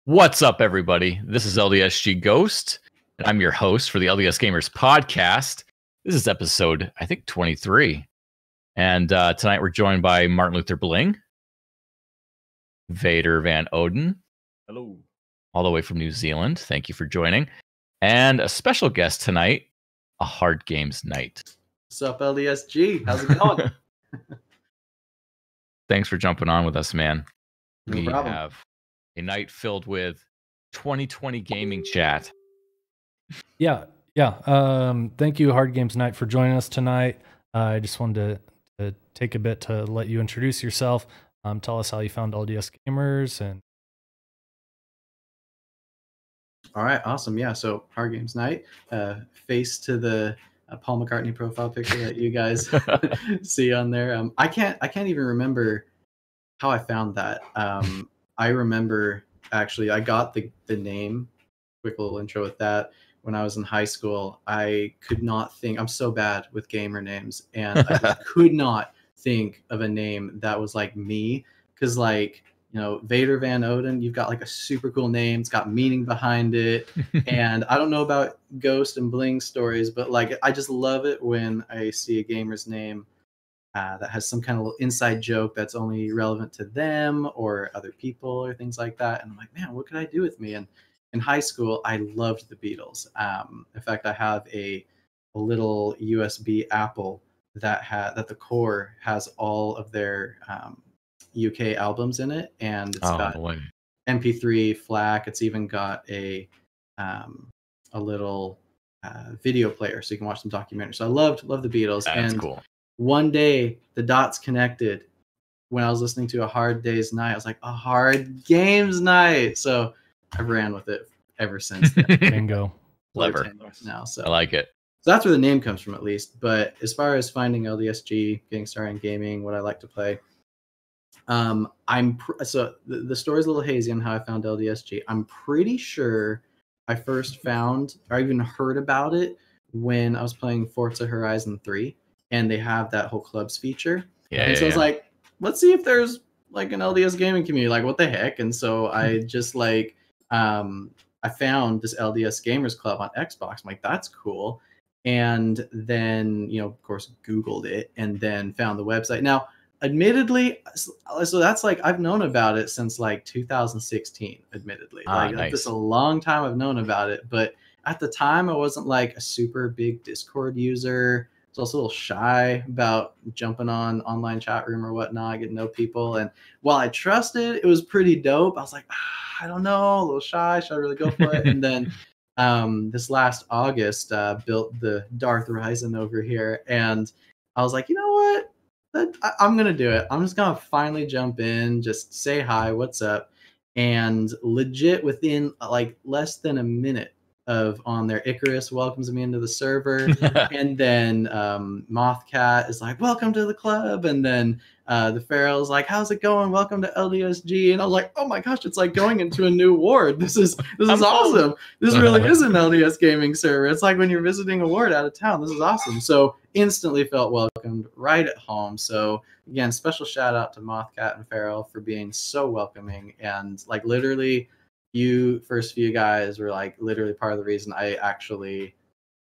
What's up, everybody? This is LDSG Ghost, and I'm your host for the LDS Gamers Podcast. This is episode, I think, 23. And tonight we're joined by Martin Luther Bling, Vader Van Odin. Hello. All the way from New Zealand. Thank you for joining. And a special guest tonight, A Hard Games Night. What's up, LDSG? How's it going? Thanks for jumping on with us, man. No we problem. have a night filled with 2020 gaming chat. Yeah. Thank you, Hard Games Night, for joining us tonight. I just wanted to take a bit to let you introduce yourself. Tell us how you found LDS Gamers. And All right, awesome. Yeah, so Hard Games Night, face to the Paul McCartney profile picture that you guys see on there. I can't even remember how I found that. I remember actually I got the name. Quick little intro with that. When I was in high school, I could not think. I'm so bad with gamer names, and I just could not think of a name that was like me. Because like, you know, Vader Van Odin, you've got like a super cool name. It's got meaning behind it. And I don't know about Ghost and Bling stories, but like, I just love it when I see a gamer's name that has some kind of little inside joke that's only relevant to them or other people or things like that. And I'm like, man, what could I do with me? And in high school, I loved the Beatles. In fact, I have a little USB Apple that the core has all of their UK albums in it, and it's got MP3 FLAC. It's even got a little video player, so you can watch some documentaries. So I love the Beatles. That's and cool. One day the dots connected when I was listening to A Hard Day's Night. I was like, A Hard Games Night. So I've ran with it ever since then. bingo. Clever. Now, so I like it. So that's where the name comes from, at least. But as far as finding LDSG, getting started in gaming, what I like to play, so the story's a little hazy on how I found LDSG. I'm pretty sure I first found or even heard about it when I was playing Forza Horizon 3, and they have that whole clubs feature. So I was like, let's see if there's like an LDS gaming community. Like, what the heck? And so I just like I found this LDS Gamers Club on Xbox. I'm like, that's cool. And then, you know, of course, Googled it and then found the website. Now, admittedly, so that's like, I've known about it since like 2016, admittedly. Nice. It's a long time I've known about it. But at the time, I wasn't like a super big Discord user. I was also a little shy about jumping on online chat room or whatnot, getting to know people. And while I trusted, it was pretty dope. I was like, I don't know, a little shy. Should I really go for it? And then this last August, built the Darth Ryzen over here. And I was like, you know what? I'm going to do it. I'm just going to finally jump in, just say hi, what's up? And legit within like less than a minute of on there, Icarus welcomes me into the server. And then Mothcat is like, welcome to the club. And then the Pharaoh's like, how's it going? Welcome to LDSG. And I was like, oh my gosh, it's like going into a new ward. This is awesome. This really is an LDS gaming server. It's like when you're visiting a ward out of town. This is awesome. So instantly felt welcomed right at home. So again, special shout out to Mothcat and Pharaoh for being so welcoming. And like literally, you first few guys were like literally part of the reason I actually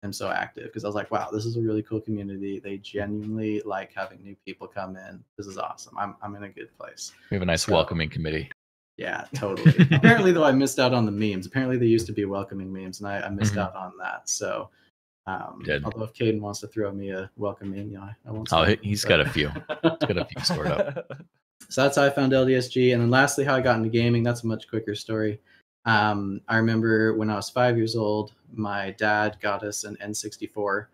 am so active, because I was like, wow, this is a really cool community. They genuinely like having new people come in. This is awesome. I'm in a good place. We have a nice welcoming committee. Yeah, totally. Apparently, though, I missed out on the memes. Apparently, there used to be welcoming memes, and I missed out on that. So, although if Caden wants to throw me a welcome meme, you know, I won't. He's got a few. He's got a few stored up. So that's how I found LDSG. And then lastly, how I got into gaming. That's a much quicker story. I remember when I was 5 years old, my dad got us an N64.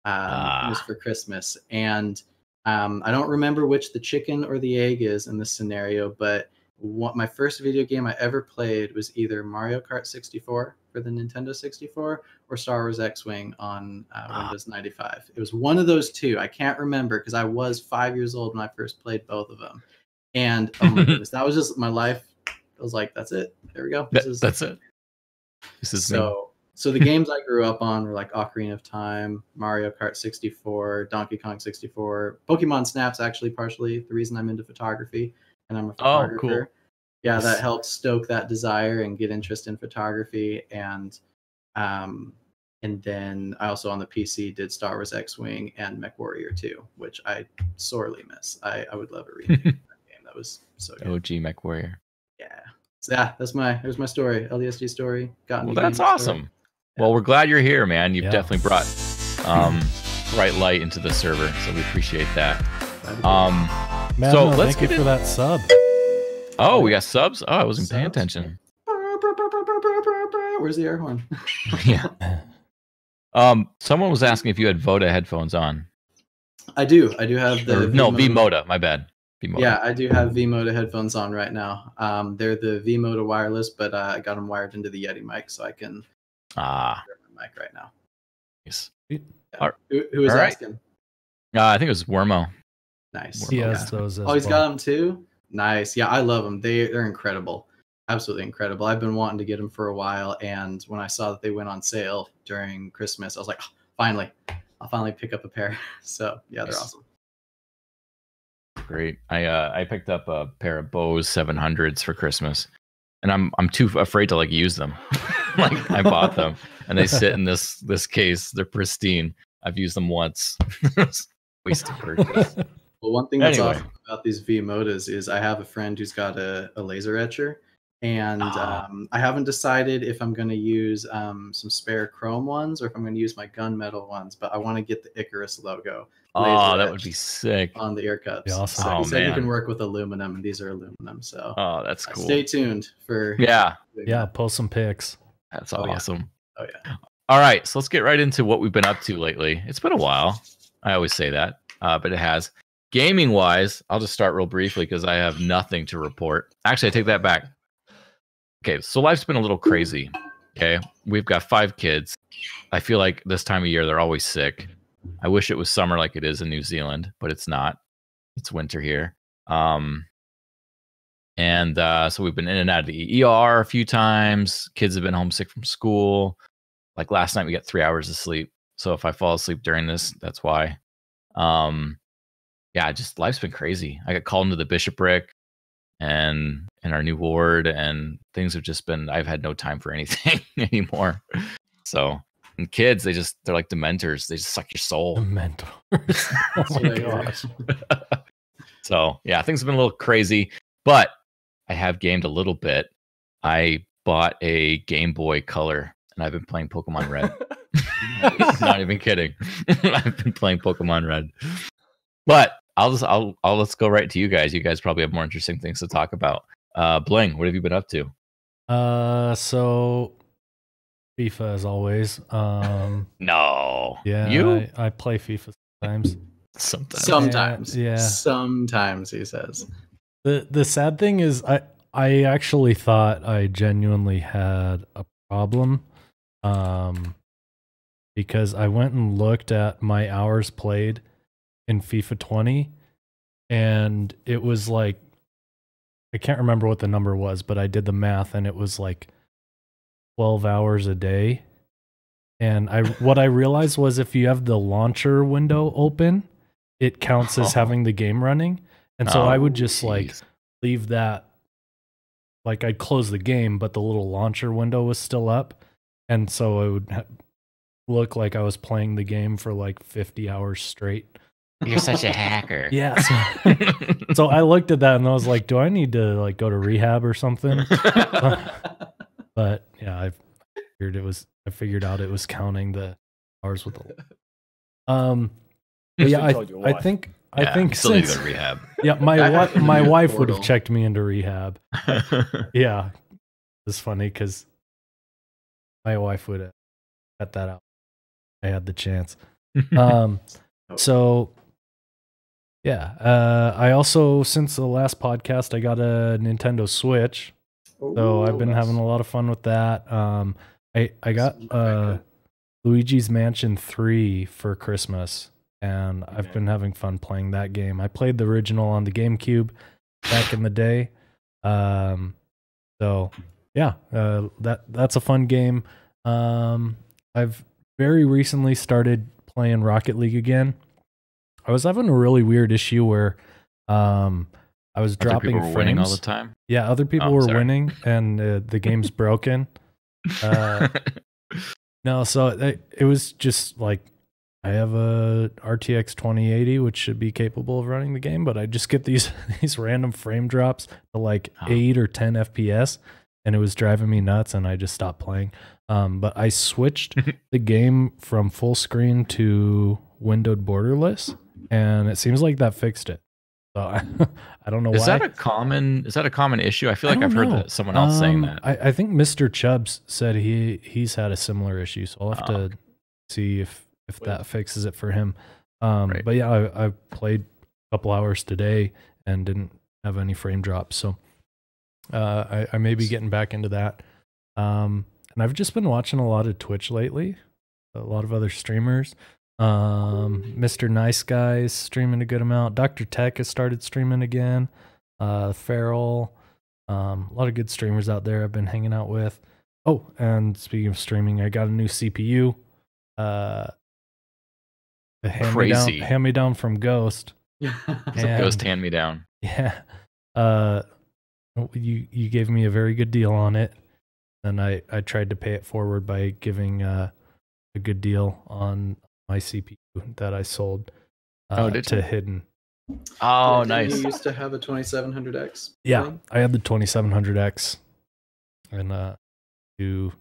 It was for Christmas. And I don't remember which the chicken or the egg is in this scenario, but my first video game I ever played was either Mario Kart 64 for the Nintendo 64 or Star Wars X-Wing on Windows 95. It was one of those two. I can't remember because I was 5 years old when I first played both of them. And oh my goodness, that was just my life. I was like, that's it. There we go. That's it. This is so the games I grew up on were like Ocarina of Time, Mario Kart 64, Donkey Kong 64, Pokemon Snap's actually partially the reason I'm into photography, and I'm a photographer. Oh, cool. yeah, that helped stoke that desire and get interest in photography. And then I also on the PC did Star Wars X-Wing and MechWarrior 2, which I sorely miss. I would love a remake of that game. That was so good. OG MechWarrior. Yeah. So yeah, there's my story. LDSG story. Well, that's awesome. Yeah. Well, we're glad you're here, man. You've definitely brought bright light into the server, so we appreciate that. Man, so let's get for that sub. Oh, we got subs. Oh, I wasn't paying attention. Where's the air horn? Yeah. Someone was asking if you had Voda headphones on. I do. I do have the V-Moda. My bad. V-Moda. Yeah, I do have V-Moda headphones on right now. They're the V-Moda wireless, but I got them wired into the Yeti mic, so I can hear my mic right now. Yes. Yeah. Who was asking? I think it was Wormo. Nice. He has those. Oh, he's got them too. Nice. Yeah, I love them. They're incredible. Absolutely incredible. I've been wanting to get them for a while, and when I saw that they went on sale during Christmas, I was like, oh, finally, I'll finally pick up a pair. So yeah, they're awesome. Great. I picked up a pair of Bose 700s for Christmas, and I'm too afraid to use them. I bought them, and they sit in this case. They're pristine. I've used them once. Wasted purchase. Well, one thing that's awesome about these V-Modas is I have a friend who's got a laser etcher. And I haven't decided if I'm going to use some spare chrome ones or if I'm going to use my gunmetal ones, but I want to get the Icarus logo. Oh, that would be sick. On the ear cups. Awesome. So he said you can work with aluminum, and these are aluminum. So that's cool. Stay tuned for post some pics. That's awesome. Oh yeah. All right, so let's get right into what we've been up to lately. It's been a while. I always say that, but it has. Gaming wise, I'll just start real briefly because I have nothing to report. Actually, I take that back. Okay, so life's been a little crazy. Okay, we've got 5 kids. I feel like this time of year they're always sick. I wish it was summer like it is in New Zealand, but it's not. It's winter here. So we've been in and out of the ER a few times. Kids have been homesick from school. Like last night, we got 3 hours of sleep. So if I fall asleep during this, that's why. Yeah, just life's been crazy. I got called into the bishopric and in our new ward, and things have just been, I've had no time for anything anymore. So, and kids, they're like dementors. They just suck your soul. Dementors. Oh my gosh. So yeah, things have been a little crazy, but I have gamed a little bit. I bought a Game Boy Color, and I've been playing Pokemon Red. Not even kidding. I've been playing Pokemon Red. But let's go right to you guys. You guys probably have more interesting things to talk about. Bling, what have you been up to? So FIFA as always. No. Yeah, I play FIFA sometimes. Sometimes. Yeah. Sometimes he says. The sad thing is I actually thought I genuinely had a problem. Because I went and looked at my hours played in FIFA 20, and it was like, I can't remember what the number was, but I did the math, and it was like 12 hours a day. And what I realized was if you have the launcher window open, it counts as having the game running. And so I would just leave that, I'd close the game, but the little launcher window was still up. And so it would look like I was playing the game for 50 hours straight. You're such a hacker. Yeah. So I looked at that and I was like, do I need to go to rehab or something? But yeah, I figured out it was counting the hours with the but yeah, I think still need to go to rehab. Yeah, my wife would have checked me into rehab. Yeah. It's funny because my wife would have cut that out. I had the chance. So yeah, I also, since the last podcast, I got a Nintendo Switch. So I've been having a lot of fun with that. I got Luigi's Mansion 3 for Christmas, and I've been having fun playing that game. I played the original on the GameCube back in the day. So yeah, that's a fun game. I've very recently started playing Rocket League again. I was having a really weird issue where I I was Other dropping people were winning all the frames. time. Yeah, other people Oh, were sorry. winning, and the game's broken. No, so it was just like I have a RTX 2080, which should be capable of running the game, but I just get these random frame drops to like 8 or 10 FPS, and it was driving me nuts, and I just stopped playing. But I switched the game from full screen to windowed borderless, and it seems like that fixed it. So I don't know why. Is that a common issue? I feel like I've heard someone else saying that. I think Mr. Chubbs said he's had a similar issue, so I'll have to see if that fixes it for him. Right. But yeah, I played a couple hours today and didn't have any frame drops, so I may be getting back into that. And I've just been watching a lot of Twitch lately, a lot of other streamers. Mr. Nice Guy is streaming a good amount. Dr. Tech has started streaming again. Farrell, a lot of good streamers out there I've been hanging out with. Oh, and speaking of streaming, I got a new CPU. Crazy. Hand me down from Ghost. Ghost hand me down. Yeah. You gave me a very good deal on it, and I tried to pay it forward by giving a good deal on my CPU that I sold to Hidden. Oh, Didn't nice. You used to have a 2700X. Yeah, thing? I had the 2700X and to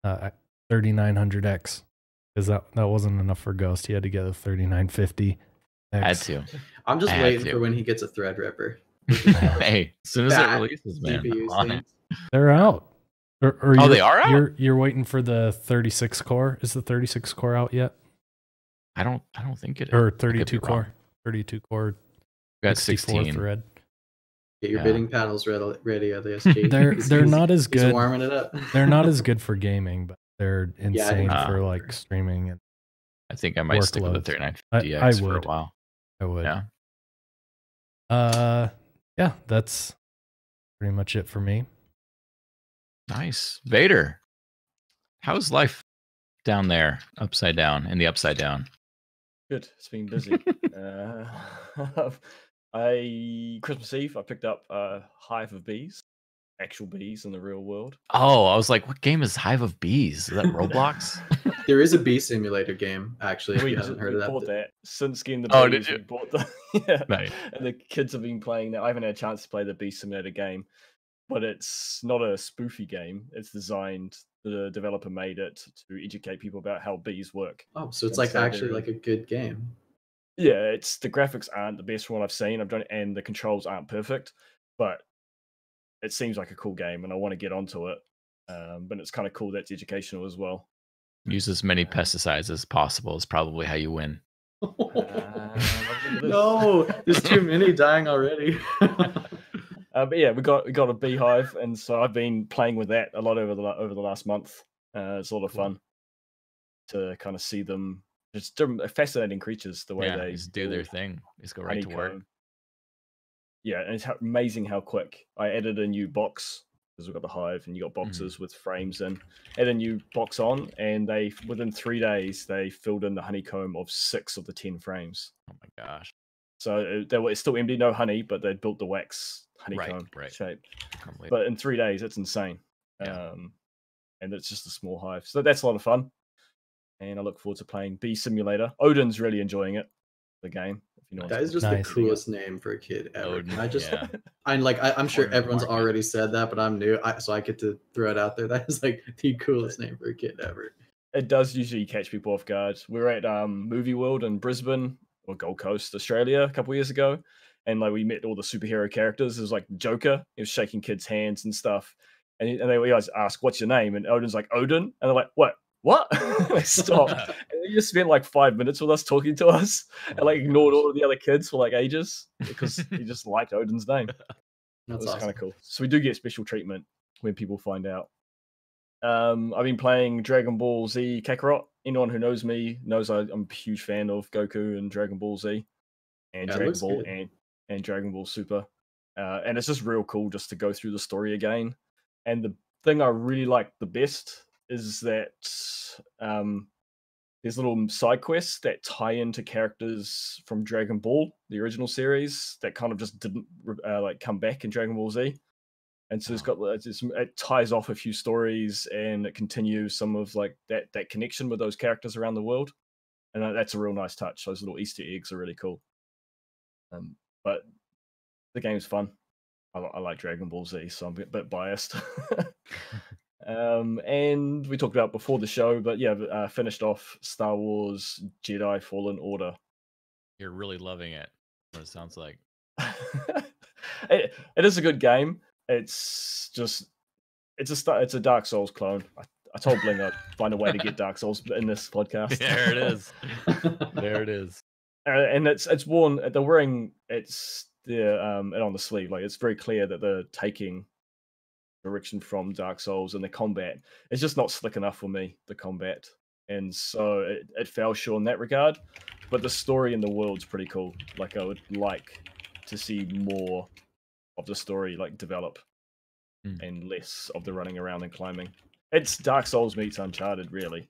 3900X because that wasn't enough for Ghost. He had to get a 3950X. Had to. I'm just waiting for when he gets a Threadripper. Hey, as soon as it releases, man. They're out. Or they are out? You're waiting for the 36 core. Is the 36 core out yet? I don't think it is. Or 32 core. 32 core. We got 16 thread. Get your bidding paddles ready, LDSG. They're not as good. He's warming it up. They're not as good for gaming, but they're insane for like streaming and I think I might stick with the 3950X for a while. I would. Yeah. Yeah, that's pretty much it for me. Nice. Vader, how's life down there, upside down, in the upside down? Good. It's been busy. Christmas Eve, I picked up a hive of bees, actual bees in the real world. Oh, I was like, what game is Hive of Bees? Is that Roblox? There is a bee simulator game, actually. If you haven't heard of that. Bought that since getting the bees. Oh, did you? We bought the yeah. Nice. And the kids have been playing that. I haven't had a chance to play the bee simulator game, but it's not a spoofy game. It's designed. The developer made it to educate people about how bees work. Oh, so it's like actually like a good game. Yeah, it's the graphics aren't the best from what I've seen. And the controls aren't perfect, but it seems like a cool game, and I want to get onto it. But it's kind of cool that's educational as well. Use as many pesticides as possible is probably how you win. No, there's too many dying already. But yeah, we got a beehive, and so I've been playing with that a lot over the last month. It's a lot of fun to kind of see them. It's fascinating creatures. The way they just do their thing, just go right to work. Yeah, and it's amazing how quick. I added a new box because we've got the hive, and you got boxes with frames in. Add a new box on, and within 3 days they filled in the honeycomb of 6 of the 10 frames. Oh my gosh! So it's still empty, no honey, but they built the wax honeycomb shape. But in 3 days, it's insane. Yeah. And it's just a small hive, so that's a lot of fun. And I look forward to playing Bee Simulator. Odin's really enjoying it, the game. If you know, that is just the coolest name for a kid ever. Odin, I'm sure everyone's already said that, but I'm new, so I get to throw it out there. That is like the coolest name for a kid ever. It does usually catch people off guard. We were at Movie World in Brisbane or Gold Coast, Australia, a couple years ago, and like we met all the superhero characters. It was like Joker. He was shaking kids' hands and stuff, and they always ask, "What's your name?" And Odin's like, "Odin," and they're like, "What?" They stopped. And they just spent like 5 minutes with us talking to us, and like ignored all of the other kids for like ages because he just liked Odin's name. That's awesome. Kind of cool. So we do get special treatment when people find out. I've been playing Dragon Ball Z Kakarot. Anyone who knows me knows I'm a huge fan of Goku and Dragon Ball Z and Dragon Ball and Dragon Ball Super. And it's just real cool just to go through the story again. And the thing I really like the best is that there's little side quests that tie into characters from Dragon Ball, the original series, that kind of just didn't like come back in Dragon Ball Z. And so it ties off a few stories, and it continues some of like that connection with those characters around the world. And that's a real nice touch. Those little Easter eggs are really cool. But the game's fun. I like Dragon Ball Z, so I'm a bit biased. And we talked about before the show, but yeah, finished off Star Wars Jedi Fallen Order. You're really loving it. What it sounds like. It is a good game. It's a Dark Souls clone. I told Bling I'd find a way to get Dark Souls in this podcast. There it is. There it is. And it's worn. They're wearing it on the sleeve. Like, it's very clear that they're taking direction from Dark Souls, and the combat it's just not slick enough for me, the combat, and so it fell short in that regard. But the story in the world's pretty cool. Like, I would like to see more of the story like develop and less of the running around and climbing. It's Dark Souls meets Uncharted, really.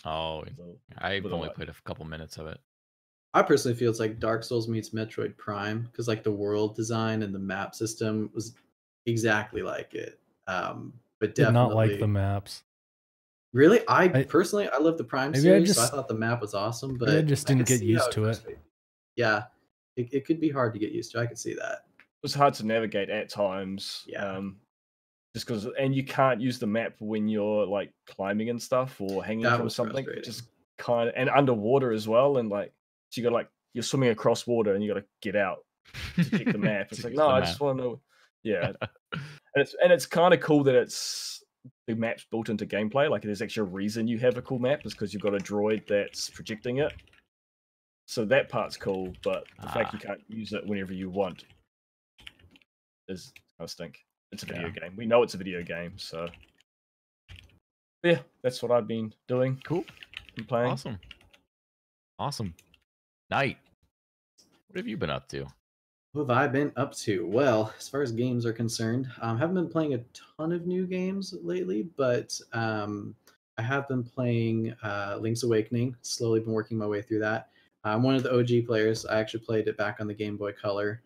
Oh, I've only played a couple minutes of it. I personally feel it's like Dark Souls meets Metroid Prime, because like the world design and the map system was exactly like it. But definitely did not like the maps. Really, I personally love the Prime series, so I thought the map was awesome, but I just didn't get used to it. Yeah, it could be hard to get used to. I could see that. It was hard to navigate at times. Yeah. Just because, and you can't use the map when you're like climbing and stuff or hanging from something. Just kind of, and underwater as well, and like, so you got like, you're swimming across water and you got to get out to check the map. It's like, no, I just want to know. Yeah, and it's kind of cool that the map's built into gameplay. Like, there's actually a reason you have a cool map is because you've got a droid that's projecting it. So that part's cool, but the fact you can't use it whenever you want is kind of stink. It's a video game. We know it's a video game, so yeah, that's what I've been doing. Cool. Been playing. Awesome. Knight, what have you been up to? What have I been up to? Well, as far as games are concerned, I haven't been playing a ton of new games lately, but I have been playing Link's Awakening. Slowly been working my way through that. I'm one of the OG players. I actually played it back on the Game Boy Color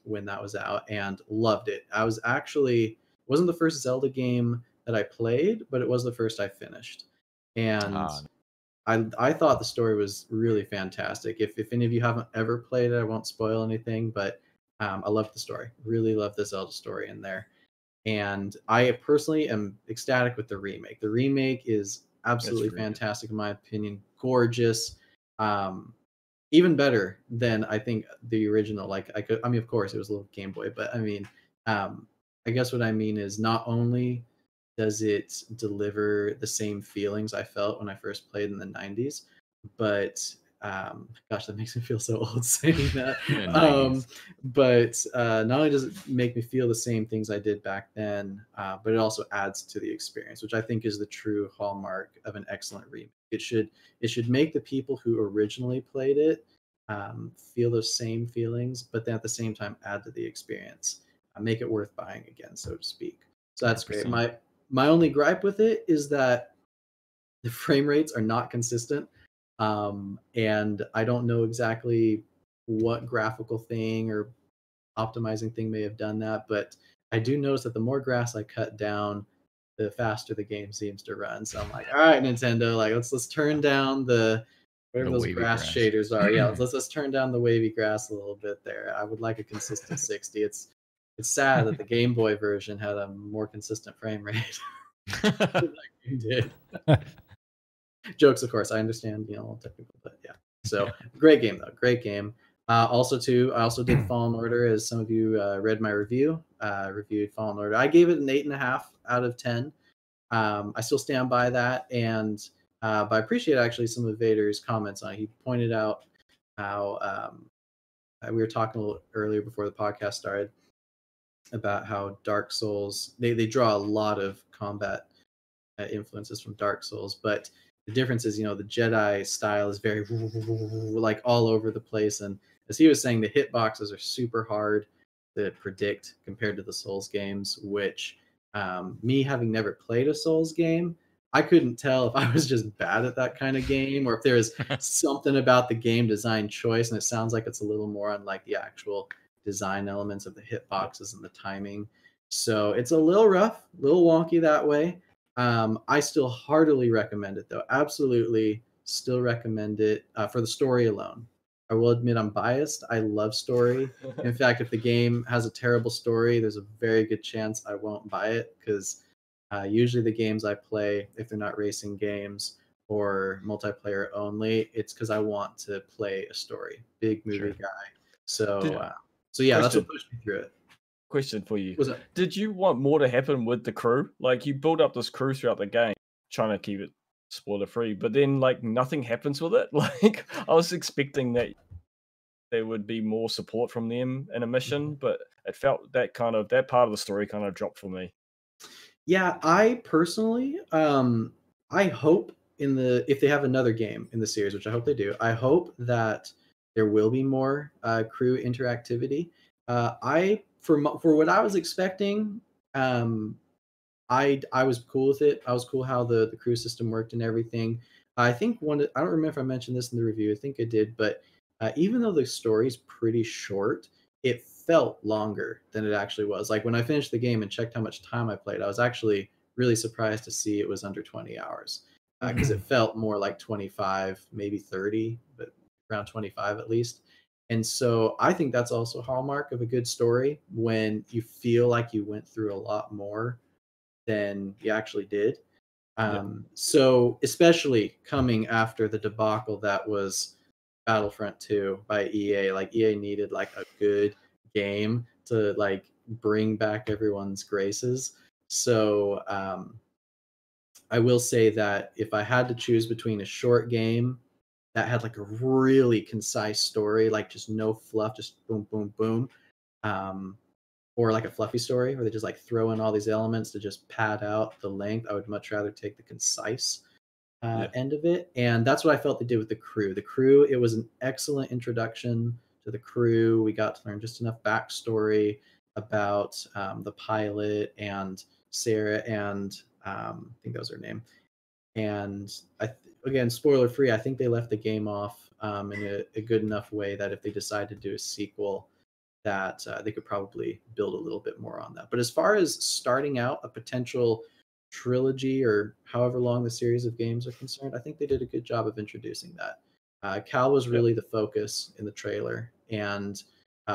when that was out and loved it. Wasn't the first Zelda game that I played, but it was the first I finished. And I thought the story was really fantastic. If any of you haven't ever played it, I won't spoil anything, but I loved the story. Really loved the Zelda story in there. And I personally am ecstatic with the remake. The remake is absolutely fantastic in my opinion. Gorgeous. Even better than I think the original. Of course it was a little Game Boy, but I mean, I guess what I mean is not only does it deliver the same feelings I felt when I first played in the 90s, but gosh, that makes me feel so old saying that. But not only does it make me feel the same things I did back then, but it also adds to the experience, which I think is the true hallmark of an excellent remake. It should make the people who originally played it feel those same feelings, but then at the same time add to the experience, make it worth buying again, so to speak. So that's 100%. Great. My only gripe with it is that the frame rates are not consistent, and I don't know exactly what graphical thing or optimizing thing may have done that, but I do notice that the more grass I cut down, the faster the game seems to run. So I'm like, all right, Nintendo, like let's turn down whatever those grass shaders are. Yeah, let's turn down the wavy grass a little bit there. I would like a consistent 60. It's sad that the Game Boy version had a more consistent frame rate than that game did. Jokes, of course. I understand, a little technical, but yeah. So great game though, great game. I also did Fallen Order, as some of you read my review. Reviewed Fallen Order. I gave it an 8.5 out of 10. I still stand by that, and but I appreciate actually some of Vader's comments on it. He pointed out how we were talking a little earlier before the podcast started about how Dark Souls they draw a lot of combat influences from Dark Souls, but the difference is, the Jedi style is very like all over the place, and as he was saying, the hitboxes are super hard to predict compared to the Souls games, which me having never played a Souls game, I couldn't tell if I was just bad at that kind of game or if there was something about the game design choice. And it sounds like it's a little more on like the actual design elements of the hitboxes and the timing. So it's a little rough, a little wonky that way. I still heartily recommend it though. Absolutely still recommend it for the story alone. I will admit I'm biased. I love story. In fact, if the game has a terrible story, there's a very good chance I won't buy it because usually the games I play, if they're not racing games or multiplayer only, it's because I want to play a story. Big movie guy. So, so yeah, that's what pushed me through it. Question for you. Did you want more to happen with the crew? Like you build up this crew throughout the game, trying to keep it spoiler free, but then like nothing happens with it. Like I was expecting that there would be more support from them in a mission, but it felt that part of the story kind of dropped for me. Yeah, I personally, I hope if they have another game in the series, which I hope they do, I hope that there will be more crew interactivity. For what I was expecting, I was cool with it. I was cool how the crew system worked and everything. I think I don't remember if I mentioned this in the review. I think I did, but even though the story's pretty short, it felt longer than it actually was. Like when I finished the game and checked how much time I played, I was actually really surprised to see it was under 20 hours because it felt more like 25, maybe 30, but around 25 at least. And so I think that's also a hallmark of a good story when you feel like you went through a lot more than you actually did. So especially coming after the debacle that was Battlefront 2 by EA, like EA needed like a good game to like bring back everyone's graces. So I will say that if I had to choose between a short game that had like a really concise story, like just no fluff, just boom, boom, boom, or like a fluffy story where they just like throw in all these elements to just pad out the length, I would much rather take the concise end of it. And that's what I felt they did with the crew. The crew, it was an excellent introduction to the crew. We got to learn just enough backstory about the pilot and Sarah and I think that was her name. And again, spoiler free, I think they left the game off in a good enough way that if they decide to do a sequel, that they could probably build a little bit more on that. But as far as starting out a potential trilogy or however long the series of games are concerned, I think they did a good job of introducing that. Cal was really the focus in the trailer. And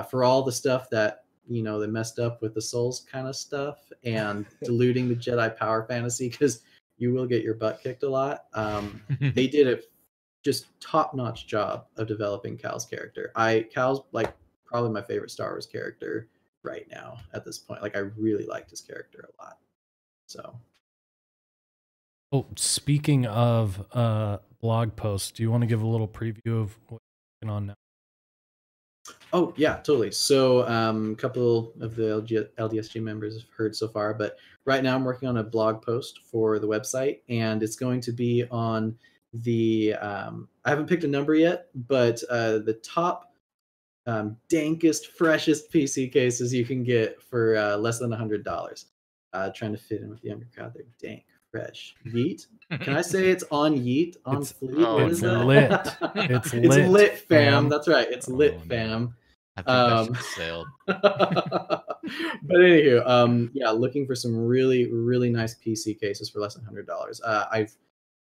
for all the stuff that, they messed up with the Souls kind of stuff and diluting the Jedi power fantasy, because you will get your butt kicked a lot. They did a just top-notch job of developing Cal's character. Cal's like probably my favorite Star Wars character right now at this point. Like I really liked his character a lot. So. Oh, speaking of blog posts, do you want to give a little preview of what you're working on now? Oh yeah, totally. So a couple of the LDSG members have heard so far, but right now I'm working on a blog post for the website, and it's going to be on the I haven't picked a number yet, but the top dankest, freshest PC cases you can get for less than $100. Trying to fit in with the younger crowd there. Dank, fresh. Yeet. Can I say it's on Yeet on Fleet? Oh, it's lit. It's lit. It's lit, fam. That's right. It's lit, fam. I think that should have sailed. But anywho, yeah, looking for some really, really nice PC cases for less than $100.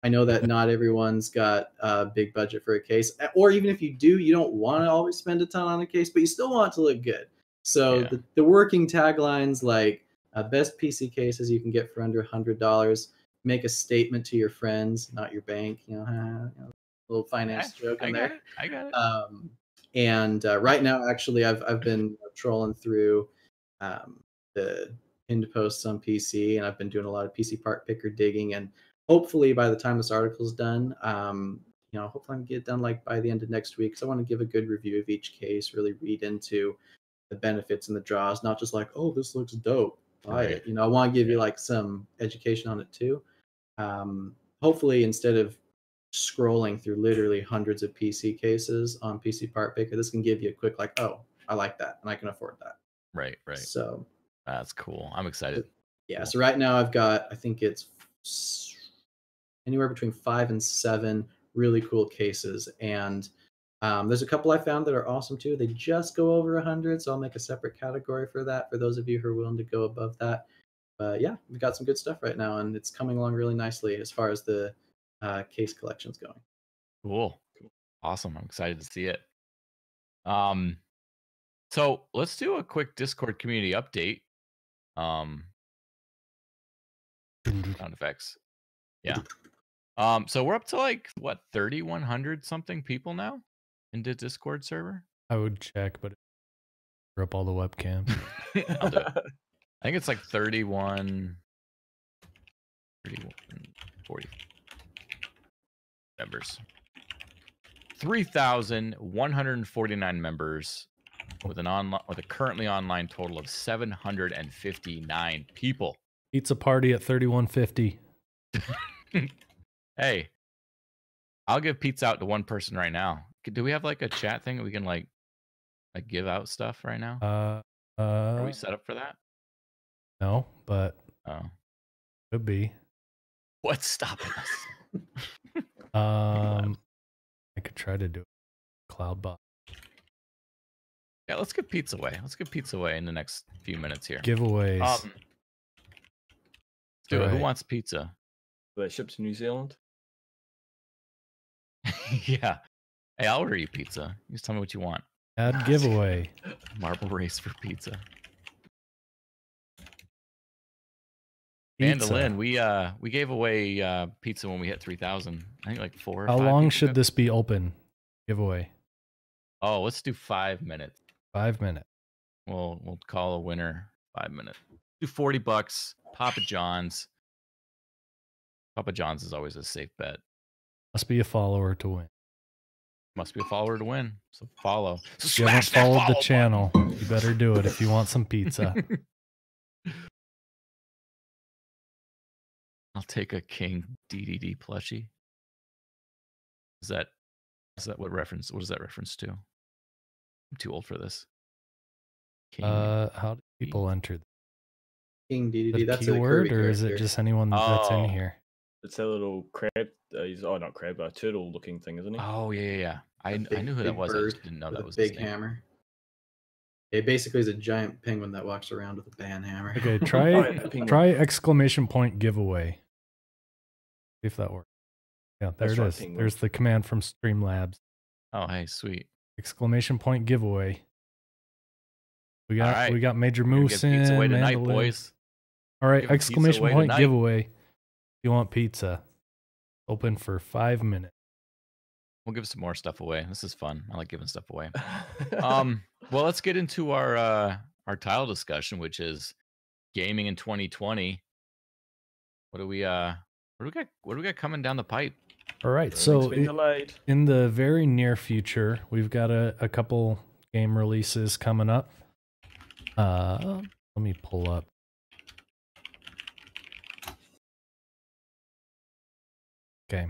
I know that not everyone's got a big budget for a case, or even if you do, you don't want to always spend a ton on a case, but you still want it to look good. So the working taglines like best PC cases you can get for under $100. Make a statement to your friends, not your bank. A little finance joke in there. I got it. And right now, actually, I've been trolling through the pinned posts on PC, and I've been doing a lot of PC part picker digging, and hopefully by the time this article's done, hopefully I can get it done like by the end of next week. So I want to give a good review of each case, really read into the benefits and the draws, not just like, oh, this looks dope, buy it. I want to give you like some education on it too. Hopefully, instead of scrolling through literally hundreds of PC cases on PC part picker, this can give you a quick like, oh, I like that and I can afford that. Right. So that's cool. I'm excited. Yeah. Cool. So right now I've got, I think it's anywhere between 5 and 7 really cool cases. And there's a couple I found that are awesome too. They just go over 100, so I'll make a separate category for that for those of you who are willing to go above that. But yeah, we've got some good stuff right now, and it's coming along really nicely as far as the case collection's going. Cool. Awesome. I'm excited to see it. So let's do a quick Discord community update. Sound effects. Yeah. So we're up to like what 3,100 something people now in the Discord server. I would check, but we're up all the webcams. I'll do it. I think it's like 31, 40 members. 3,149 members with a currently online total of 759 people. Pizza party at 3150. Hey, I'll give pizza out to one person right now. Do we have like a chat thing that we can like give out stuff right now? Are we set up for that? No, but could be. What's stopping us? I could try to do it. Cloudbot. Yeah, let's give pizza away. Let's give pizza away in the next few minutes here. Giveaways. Do it. Who wants pizza? Were they shipped to New Zealand? Yeah. Hey, I'll order you pizza. You just tell me what you want. Add giveaway. Marble race for pizza. Pizza. Mandolin, we gave away pizza when we hit 3,000. I think like 4 or How 5 long people should got- this be open? Giveaway. Oh, let's do 5 minutes. 5 minutes. We'll call a winner 5 minutes. Do $40. Papa John's. Papa John's is always a safe bet. Must be a follower to win. Must be a follower to win. So follow. If you haven't Smash that followed the follow channel, you better do it if you want some pizza. button. I'll take a King DDD plushie. Is that what reference? What is that reference to? I'm too old for this. King. How do people enter? King Is DDD, it a that's keyword, a or is it character. just anyone that's in Oh. here? It's a little crab. He's not crab, a turtle-looking thing, isn't he? Oh yeah. I A knew who that big was. I just bird didn't know with that a was big his name. hammer. It basically is a giant penguin that walks around with a band hammer. Okay, Oh, try yeah, penguin. try exclamation point giveaway. See if that works. Yeah, there That's it right, is. penguin. There's the command from Streamlabs. Oh hey, sweet. Exclamation point giveaway. We got Alright. we got Major We're gonna Moose give pizza away in, tonight, Mandolin. boys. All right, Give pizza exclamation away point tonight. giveaway. If you want pizza, open for 5 minutes. We'll give some more stuff away. This is fun. I like giving stuff away. Well, let's get into our title discussion, which is gaming in 2020. What do we got coming down the pipe? All right, Everything's so been delayed. in the very near future, we've got a couple game releases coming up. Let me pull up. Okay.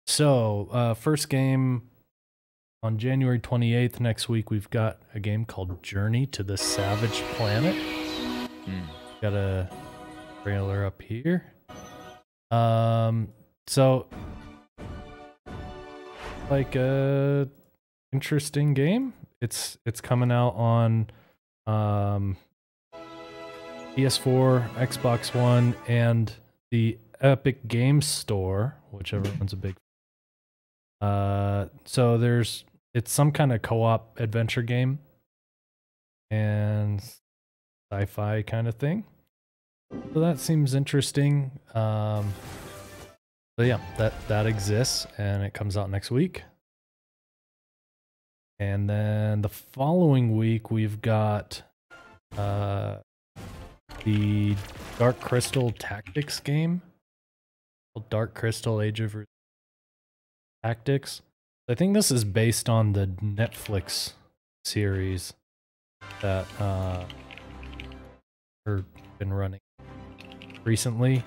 So, first game on January 28th next week, we've got a game called Journey to the Savage Planet. Got a trailer up here. So like a interesting game. It's coming out on PS4, Xbox One, and the Epic Games Store, whichever one's a big. So it's some kind of co-op adventure game and sci-fi kind of thing. So that seems interesting. So yeah, that exists and it comes out next week. And then the following week we've got the Dark Crystal Tactics game. Dark Crystal Age of Tactics. I think this is based on the Netflix series that been running recently.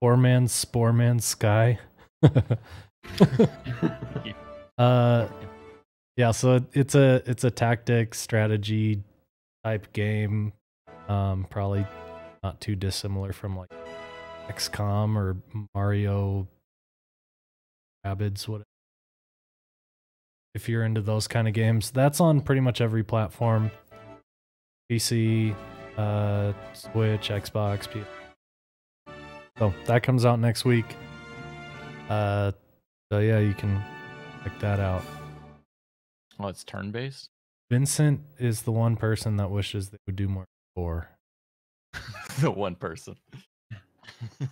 Poor Man's Sky. Yeah, so it's a tactic strategy type game. Probably not too dissimilar from like XCOM or Mario Rabbids, whatever. If you're into those kind of games, that's on pretty much every platform. PC, Switch, Xbox, PS. So that comes out next week. So yeah, you can check that out. Oh, it's turn-based? Vincent is the one person that wishes they would do more 4. The one person.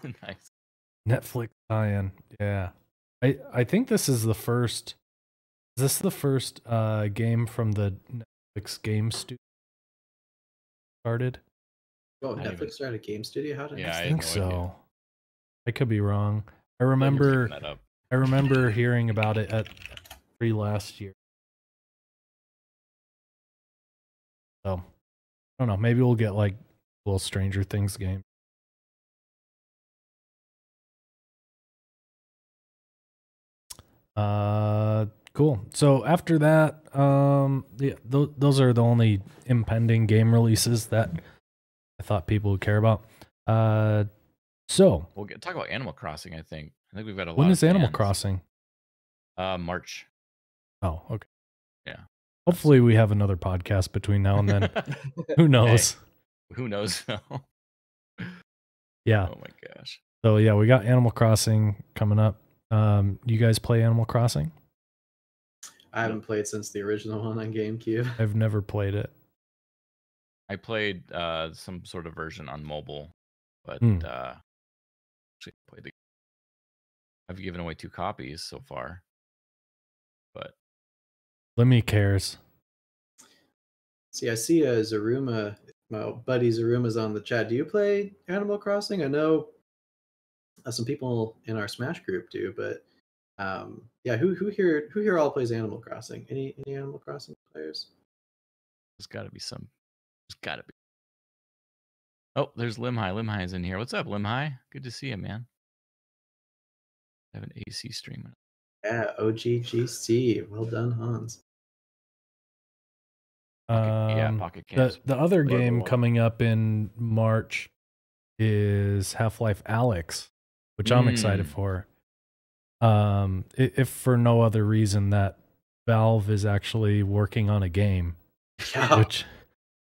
Nice. Netflix tie-in. Yeah. I think this is the first. Is this the first game from the Netflix game studio started? Oh, Netflix started a game studio? How did Yeah, I had think no so. idea. I could be wrong. I You're remember picking that up. I remember hearing about it at E3 last year. So I don't know. Maybe we'll get like a little Stranger Things game. Cool. So after that, yeah, those are the only impending game releases that I thought people would care about. So We'll talk about Animal Crossing. I think we've got a lot. when is of Animal plans. Crossing? March. Oh, okay. Yeah. Hopefully we have another podcast between now and then. Who knows? Hey, who knows? Yeah. Oh my gosh. So yeah, we got Animal Crossing coming up. You guys play Animal Crossing? I haven't played since the original one on GameCube. I've never played it. I played some sort of version on mobile, but actually played the. I've given away 2 copies so far, but Lemmy cares. See, I see Zaruma, my buddy Zaruma's on the chat. Do you play Animal Crossing? I know some people in our Smash group do, but yeah, who here all plays Animal Crossing? Any Animal Crossing players? there's got to be some. There's got to be. Oh, there's Limhai. Limhai's in here. What's up, Limhai? Good to see you, man. I have an AC stream. Yeah, OGGC. Well done, Hans. Pocket Camps. The other Whatever game one. coming up in March is Half-Life Alyx, which I'm excited for. If for no other reason that Valve is actually working on a game, Yeah. which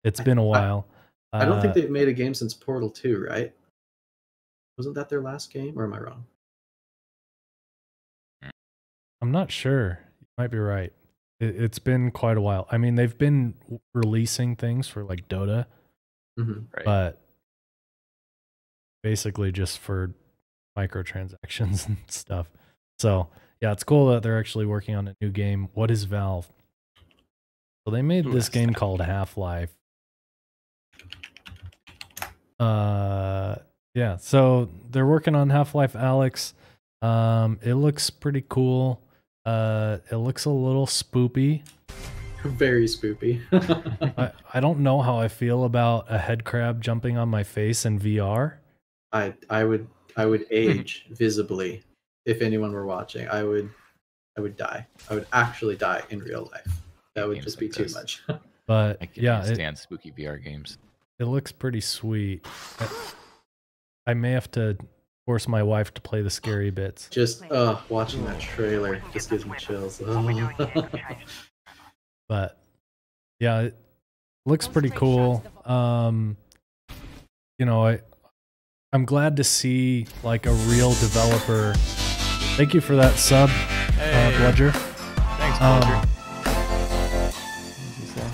it's been a while. I don't think they've made a game since Portal 2, right? Wasn't that their last game, or am I wrong? I'm not sure. You might be right. It's been quite a while. I mean, they've been releasing things for like Dota, Mm-hmm. Right. but basically just for microtransactions and stuff. So yeah, it's cool that they're actually working on a new game. What is Valve? So they made this game called Half-Life. Yeah, so they're working on Half-Life Alyx. It looks pretty cool. It looks a little spoopy. Very spoopy. I don't know how I feel about a head crab jumping on my face in VR. I would age visibly if anyone were watching. I would die. I would actually die in real life. That would Games just like be too this. much. But I can't yeah, stand spooky VR games. it looks pretty sweet. I may have to force my wife to play the scary bits. Just watching that trailer just gives me chills. But yeah, it looks pretty cool. You know, I'm glad to see like a real developer. Thank you for that sub, Bludger. Thanks, Bludger.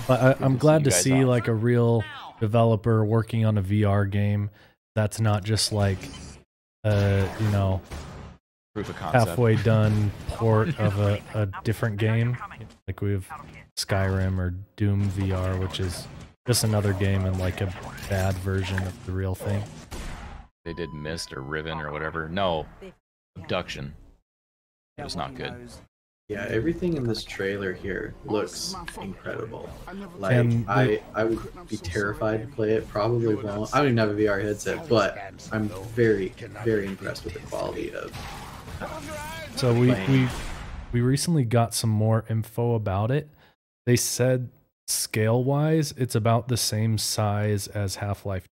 But I'm glad to you guys see off. like a real developer working on a VR game that's not just like you know, Proof of concept. halfway done port of a different game. Like we have Skyrim or Doom VR, which is just another game and like a bad version of the real thing. They did Mist or Riven or whatever. No, Abduction. It was not good. Yeah, everything in this trailer here looks incredible. Like And I would be terrified to play it. Probably won't. I don't even have a VR headset, but I'm very, very impressed with the quality of. So we recently got some more info about it. They said scale-wise, it's about the same size as Half-Life,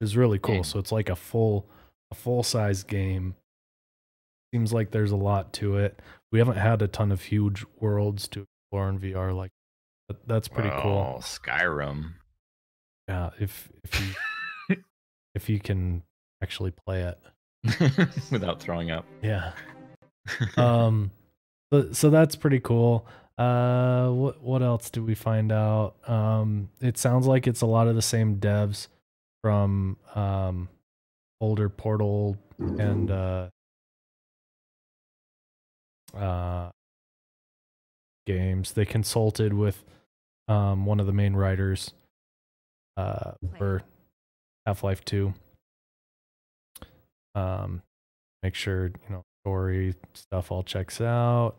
is really cool. Dang. So it's like a full size game. Seems like there's a lot to it. We haven't had a ton of huge worlds to explore in VR. Like that's pretty cool. Skyrim. Yeah, if you if you can actually play it without throwing up. Yeah. So that's pretty cool. What else did we find out? It sounds like it's a lot of the same devs from older Portal and games. They consulted with one of the main writers for Half-Life 2. Make sure, story stuff all checks out.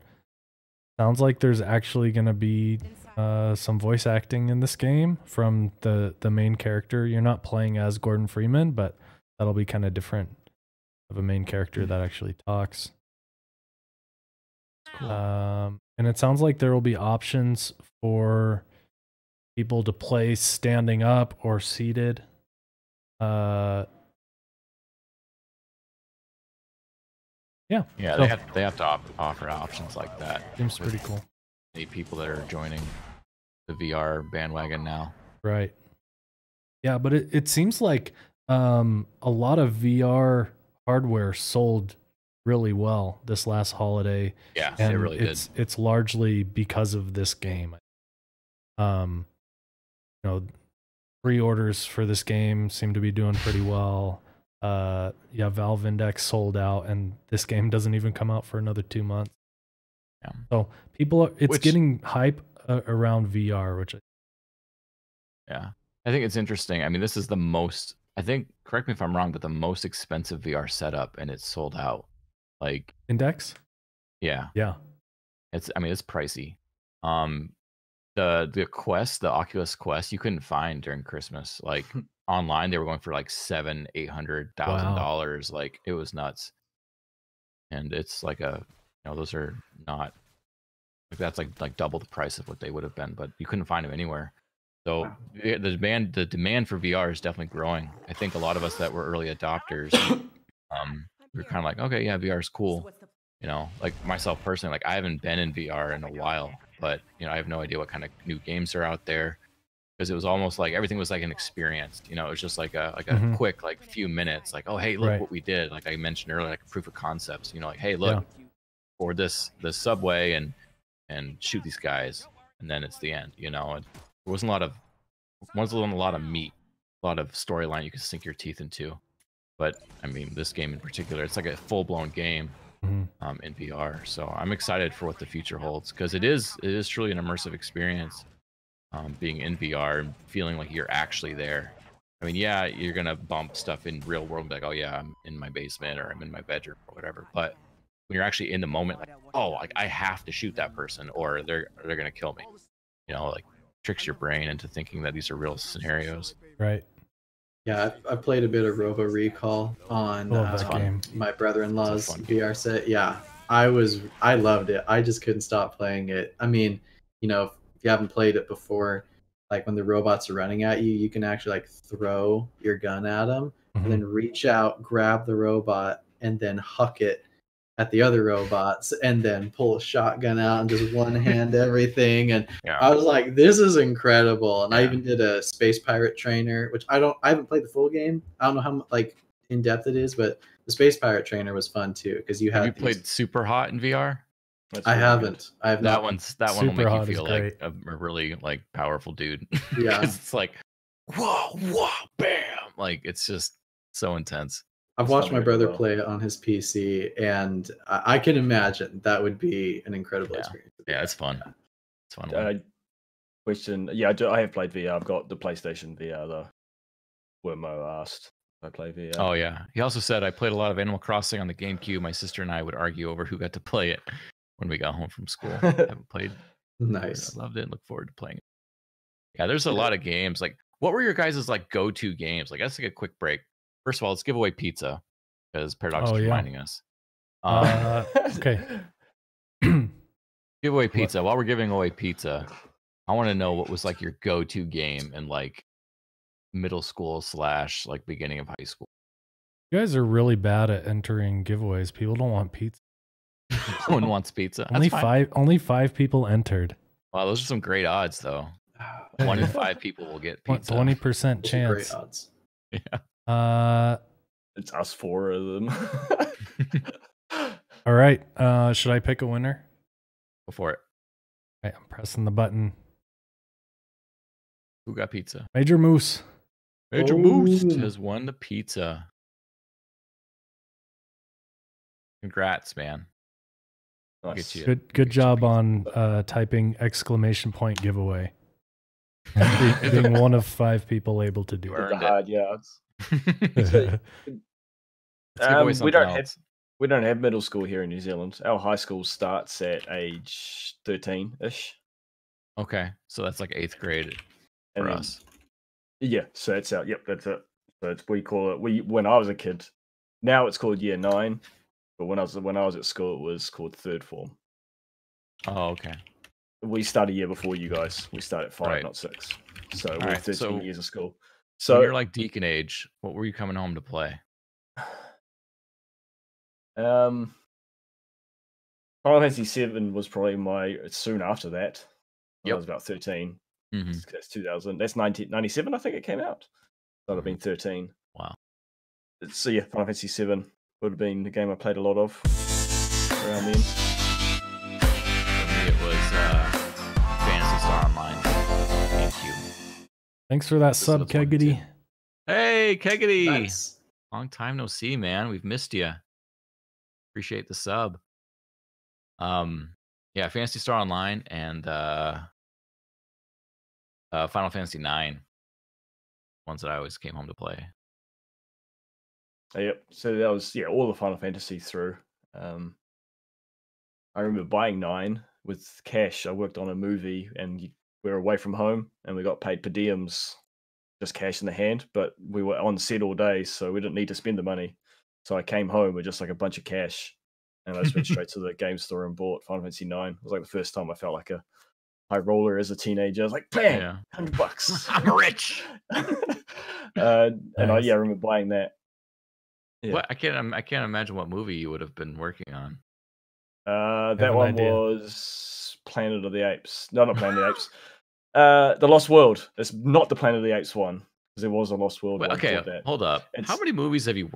Sounds like there's actually going to be some voice acting in this game from the main character. You're not playing as Gordon Freeman, but that'll be kind of different of a main character that actually talks. Cool. And it sounds like there will be options for people to play standing up or seated. Yeah, they have to offer options like that. Seems pretty cool. Many people that are joining the VR bandwagon now. Right. Yeah, but it seems like a lot of VR hardware sold really well this last holiday. Yeah, and it really did. It's largely because of this game. Pre-orders for this game seem to be doing pretty well. Valve Index sold out, and this game doesn't even come out for another 2 months. Yeah. So it's getting hype around VR, which I think it's interesting. I mean, this is the most, I think, correct me if I'm wrong, but the most expensive VR setup, and it's sold out. Like Index? Yeah. It's pricey. The Quest, the Oculus Quest, you couldn't find during Christmas. Like online, they were going for like $700,000-$800,000. Like it was nuts. And it's like those are not like that's like double the price of what they would have been, but you couldn't find them anywhere. So the demand for VR is definitely growing. I think a lot of us that were early adopters, we're kind of like, okay, yeah, VR is cool. Like myself personally, like I haven't been in VR in a while, but I have no idea what kind of new games are out there, because it was almost like everything was like an experience. It was just like a quick like few minutes, like, oh hey, look what we did. Like I mentioned earlier, like a proof of concepts. Like, hey, look, board this subway and shoot these guys, and then it's the end. There wasn't a lot of meat, a lot of storyline you could sink your teeth into. But I mean, this game in particular, it's like a full-blown game in VR. So I'm excited for what the future holds, because it is truly an immersive experience, being in VR and feeling like you're actually there. I mean, yeah, you're gonna bump stuff in real world and be like, oh yeah, I'm in my basement or I'm in my bedroom or whatever. But when you're actually in the moment, like, oh, like I have to shoot that person or they're gonna kill me. Like tricks your brain into thinking that these are real scenarios. Right. Yeah, I played a bit of Robo Recall on my brother-in-law's VR set. Yeah, I loved it. I just couldn't stop playing it. I mean, if you haven't played it before, like when the robots are running at you, you can actually like throw your gun at them and then reach out, grab the robot, and then huck it at the other robots, and then pull a shotgun out and just one hand everything. And I was like, this is incredible. And I even did a Space Pirate Trainer, which I haven't played the full game. I don't know how like in depth it is, but the Space Pirate Trainer was fun too, because have you played Super Hot in VR? I haven't. I have that not. one will make you feel like a really like powerful dude. Yeah. It's like whoa, bam. Like it's just so intense. I've watched my brother play it on his PC, and I can imagine that would be an incredible experience. Yeah, it's fun. It's fun. Question. Yeah, I have played VR. I've got the PlayStation VR though. Where Mo asked if I play VR. Oh yeah. He also said I played a lot of Animal Crossing on the GameCube. My sister and I would argue over who got to play it when we got home from school. I haven't played. Nice. I loved it and look forward to playing it. Yeah, there's a lot of games. Like, what were your guys' like go-to games? Like, let's take a quick break. First of all, let's give away pizza, because Paradox is reminding us. Okay. Give away pizza. While we're giving away pizza, I want to know what was like your go-to game and like middle school / like beginning of high school. You guys are really bad at entering giveaways. People don't want pizza. No one wants pizza. Only five people entered. Wow, those are some great odds, though. 1 in 5 people will get pizza. 20% Those are chance. great odds. Yeah. It's us 4 of them. All right. Should I pick a winner? Go for it. All right, I'm pressing the button. Who got pizza? Major Moose. Major Moose has won the pizza. Congrats, man. Nice. Get you. Good job on typing exclamation point giveaway. Being one of 5 people able to do Earned it. it. Hard yards. Let's give away something else. We don't have middle school here in New Zealand. Our high school starts at age 13-ish. Okay, so that's like 8th grade for then- us. Yeah, so that's out. Yep, that's it. So we call it. When I was a kid, now it's called year 9, but when I was at school, it was called 3rd form. Oh, okay. We start a year before you guys. We start at 5, Right. not 6. So we're right, 13 so years of school. So So you're like deacon age. What were you coming home to play? Final Fantasy 7 was probably soon after that. When I Yep. was about 13. Mm-hmm. That's 2000. That's 1997, I think it came out. So I'd have been 13. Wow. So yeah, Final Fantasy 7 would have been the game I played a lot of around then. For me, it was Phantasy Star Online. Thank you. Thanks for that This sub, was one, too. Keggity. Hey, Keggity. Nice. Long time no see, man. We've missed you. Appreciate the sub. Yeah, Phantasy Star Online and Final Fantasy 9. Ones that I always came home to play. Yep. So that was all the Final Fantasy through. I remember buying 9 with cash. I worked on a movie and we were away from home and we got paid per diems, just cash in the hand. But we were on set all day, so we didn't need to spend the money. So I came home with just like a bunch of cash, and I just went straight to the game store and bought Final Fantasy 9. It was like the first time I felt like a high roller as a teenager. I was like, bam, Yeah. $100. I'm rich. And I Nice. remember buying that. Yeah. What I can't imagine what movie you would have been working on. That an one idea. was Planet of the Apes. No, not Planet of the Apes. The Lost World. It's not the Planet of the Apes one, because there was a Lost World Wait, one okay, before that. hold up. How It's- many movies have you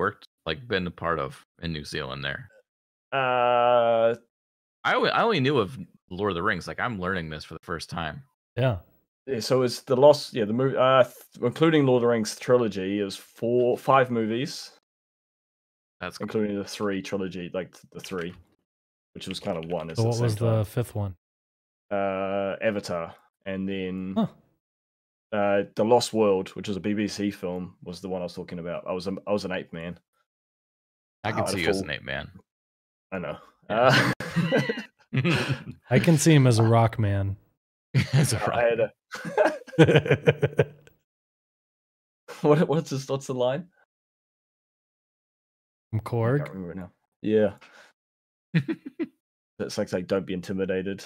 been a part of in New Zealand there? Uh, I only knew of Lord of the Rings. Like, I'm learning this for the first time. Yeah. yeah, so it's the Lost. Yeah, the movie, including Lord of the Rings trilogy, is 5 movies, That's cool. including the 3 trilogy, like the 3, which was kind of one. So what was the 5th one? Avatar, and then Huh. The Lost World, which was a BBC film, was the one I was talking about. I was an ape man. I can Wow, see the you as full- an ape man. I know. Yeah. I can see him as a rock man. That's a I had a what's the line? From I Korg. can't remember it now. Yeah. It's like don't be intimidated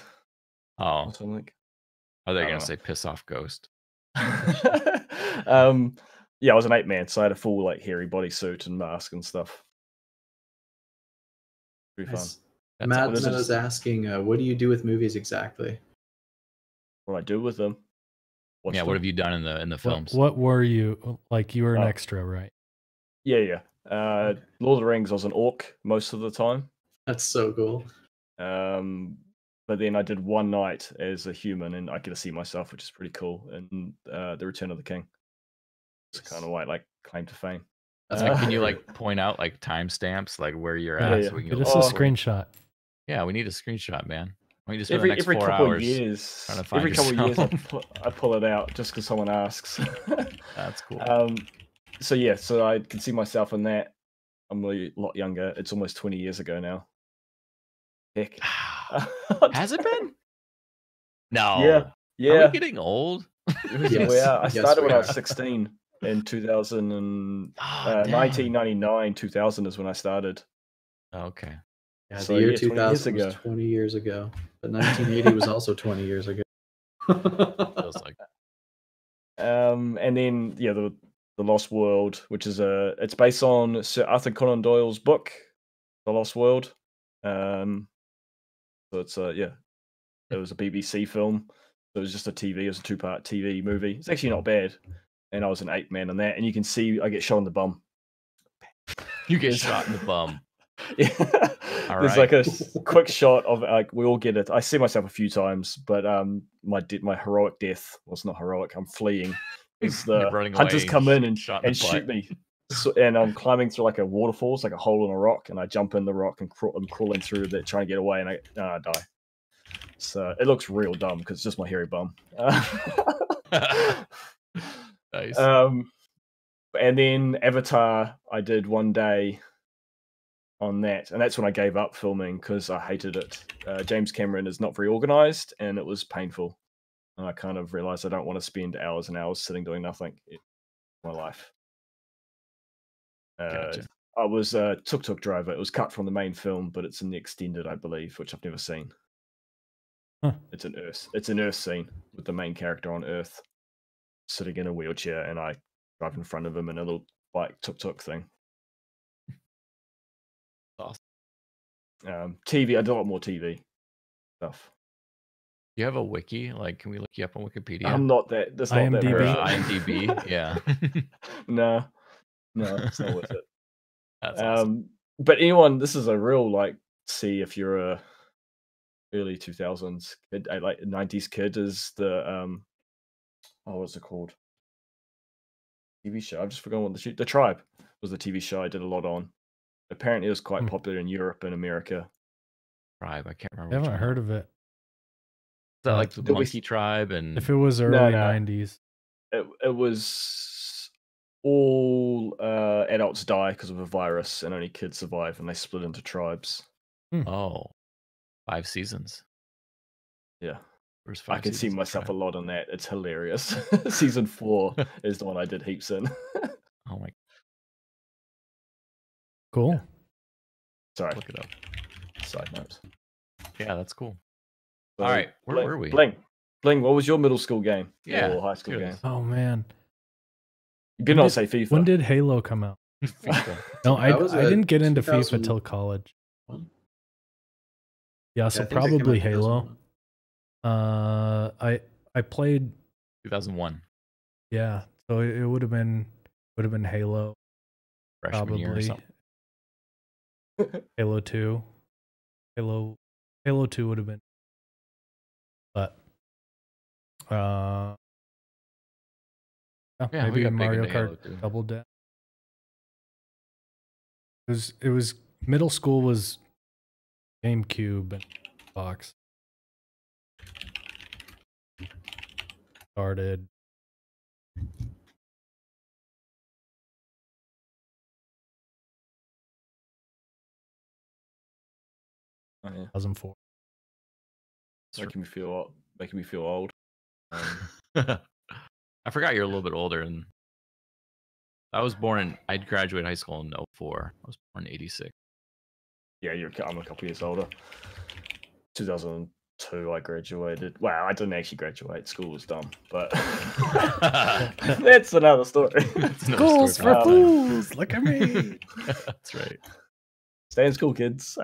Oh, or something. are they I gonna don't say piss off ghost? Yeah, I was an ape man, so I had a full like hairy bodysuit and mask and stuff. Pretty fun. Nice. That's Matt awesome. was asking, what do you do with movies exactly? What do I do with them? Watch Yeah, them. what have you done in the films? What were you? Like, you were an Oh. extra, right? Yeah. Lord of the Rings, I was an orc most of the time. That's so cool. But then I did one night as a human, and I get to see myself, which is pretty cool. And The Return of the King. It's kind of like claim to fame. That's Like, my can you favorite. like point out like timestamps, like where you're Yeah, at, yeah. so we can Get go us a look for it? screenshot. Yeah, we need a screenshot, man. We need to spend Every the next 4 couple hours. of years, trying to find every couple of years, yourself. I pull it out just because someone asks. That's cool. So I can see myself in that. I'm a lot younger. It's almost 20 years ago now. Heck. Has it been? No. Yeah. Are Yeah. we getting old? Yes. We are. I Yes, started we when I was are. 16 in 2000 and Oh, damn. 1999, 2000 is when I started. Okay. Yeah, So, the year yeah, 20 years 2000 was ago. 20 years ago. But 1980 was also 20 years ago. Feels like And then the Lost World, which is it's based on Sir Arthur Conan Doyle's book, The Lost World. So it's it was a BBC film. So it was just it was a 2-part TV movie. It's actually not bad. And I was an ape man in that, and you can see I get shot in the bum. You get shot in the bum. Yeah. There's right. like a quick shot of we all get it. I see myself a few times, but my heroic death was not heroic. I'm fleeing. Is the hunters come in and shoot me. So, and I'm climbing through like a waterfall, it's like a hole in a rock, and I jump in the rock and I'm crawling through that, trying to get away, and I die. So it looks real dumb because it's just my hairy bum. Nice. And then Avatar, I did one day on that, and that's when I gave up filming because I hated it. James Cameron is not very organized, and it was painful. And I kind of realized I don't want to spend hours and hours sitting doing nothing in my life. Gotcha. I was a tuk-tuk driver. It was cut from the main film, but it's in the extended, I believe, which I've never seen. Huh. It's an Earth scene with the main character on Earth sitting in a wheelchair, and I drive in front of him in a little bike tuk-tuk thing. Awesome. TV, I do a lot more TV stuff. Do you have a wiki? Like, can we look you up on Wikipedia? I'm not that. That's not IMDb. that. IMDb, yeah. No, it's not worth it. That's awesome. But anyone, this is a real see if you're a early 2000s kid, like 90s kid, is the what's it called? TV show. I've just forgotten what the Tribe was the TV show I did a lot on. Apparently, it was quite popular in Europe and America. Tribe, I can't remember. I haven't heard of it. Is that like the Monkey Tribe? And if it was early 90s, it was all adults die because of a virus, and only kids survive, and they split into tribes. Oh, 5 seasons. Yeah. I can see myself a lot on that. It's hilarious. Season 4 is the one I did heaps in. Oh my. Cool. Sorry. Look it up. Side note. Yeah, that's cool. So, all right, where were we? Bling, what was your middle school game? Yeah, or high school game? Oh man. You better not say FIFA. When did Halo come out? No, I didn't get into FIFA till college. Yeah, so probably Halo. I played 2001. Yeah, so it would have been Halo. Freshman year or something. Halo 2. Halo 2 would have been. But maybe Mario Kart Double Dash. It was middle school was GameCube and Xbox. Started. Oh, yeah. 2004. Making me feel old. I forgot you're a little bit older, and I'd graduated high school in 2004. I was born in 86. Yeah, I'm a couple years older. 2002, I graduated. Wow, I didn't actually graduate. School was dumb, but that's another story. Schools for fools. Look at me. That's right. Stay in school, kids.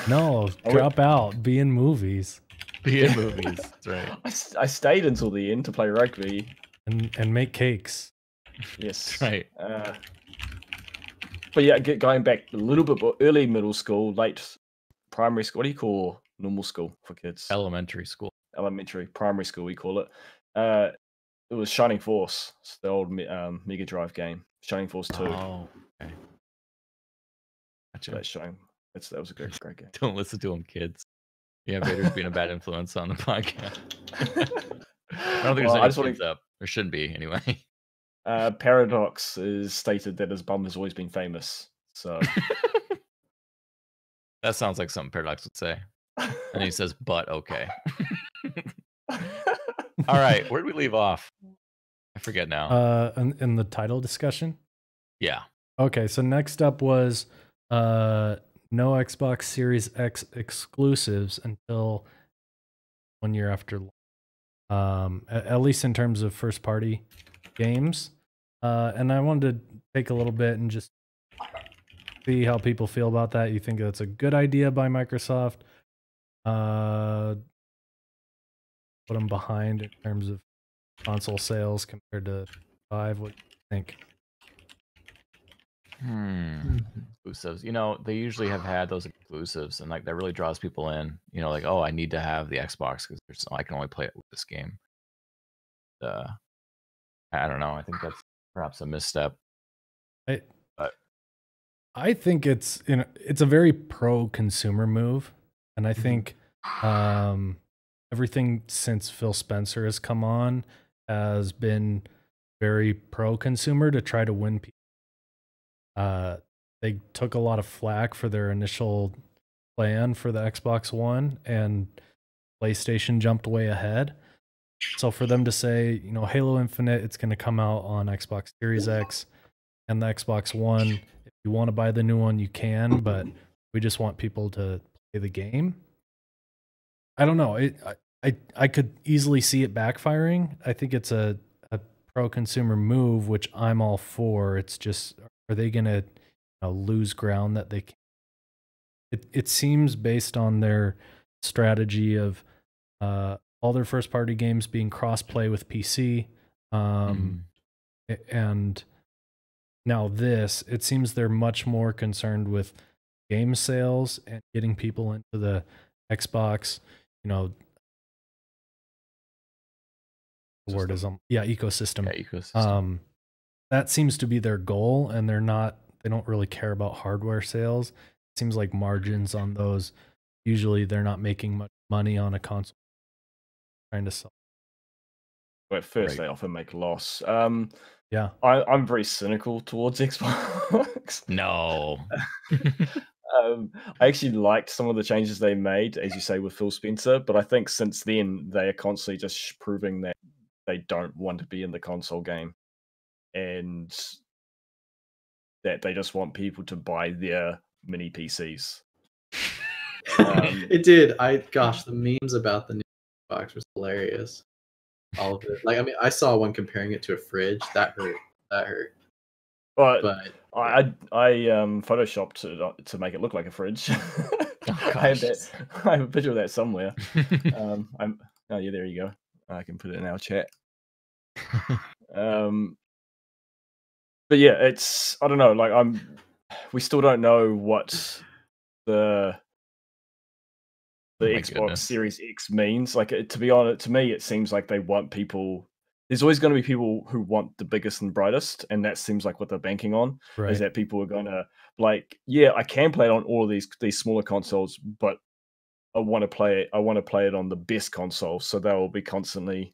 No, drop out. Be in movies. Be in movies. That's right. I stayed until the end to play rugby and make cakes. Yes, that's right. But yeah, going back a little bit early middle school, late primary school. What do you call normal school for kids? Elementary school. Primary school, we call it. It was Shining Force. It's the old Mega Drive game. Shining Force 2. Oh, okay. Gotcha. That was a great game. Don't listen to him, kids. Yeah, Vader's being a bad influence on the podcast. I don't think there's any kids up. There shouldn't be, anyway. Paradox is stated that his bum has always been famous. So that sounds like something Paradox would say. And he says, but okay. All right, where did we leave off? I forget now. In the title discussion? Yeah. Okay, so next up was no Xbox Series X exclusives until 1 year after launch. at least in terms of first party games. And I wanted to take a little bit and just see how people feel about that. You think that's a good idea by Microsoft? Put them behind in terms of console sales compared to 5. What do you think? Exclusives. You know, they usually have had those exclusives, and like that really draws people in. You know, like, oh, I need to have the Xbox because I can only play it with this game. I don't know. I think that's perhaps a misstep. I think it's a very pro-consumer move, and I think everything since Phil Spencer has come on has been very pro-consumer to try to win people. They took a lot of flack for their initial plan for the Xbox One, and PlayStation jumped way ahead. So for them to say, you know, Halo Infinite, it's going to come out on Xbox Series X and the Xbox One. If you want to buy the new one, you can, but we just want people to play the game. I don't know. I could easily see it backfiring. I think it's a pro-consumer move, which I'm all for. It's just, are they going to lose ground that they can? It seems based on their strategy of all their first-party games being cross-play with PC, and now this, it seems they're much more concerned with game sales and getting people into the Xbox, the word is ecosystem. Yeah, ecosystem. That seems to be their goal, and they don't really care about hardware sales. It seems like margins on those, usually they're not making much money on a console trying to sell. Well, at first they often make loss. Yeah, I'm very cynical towards Xbox. No. I actually liked some of the changes they made, as you say, with Phil Spencer, but I think since then they are constantly just proving that they don't want to be in the console game, and that they just want people to buy their mini PCs. It did. Gosh, the memes about the new Xbox was hilarious. All of it. Like, I mean, I saw one comparing it to a fridge. That hurt. But I photoshopped it to make it look like a fridge. I have a picture of that somewhere. Oh yeah, there you go. I can put it in our chat. But yeah, it's, I don't know. Like, we still don't know what the Xbox Series X means. Like, to be honest, to me, it seems like they want people. There's always going to be people who want the biggest and brightest, and that seems like what they're banking on. Right. Is that people are going to, like, yeah, I can play it on all of these smaller consoles, but I want to play it. I want to play it on the best console, so they will be constantly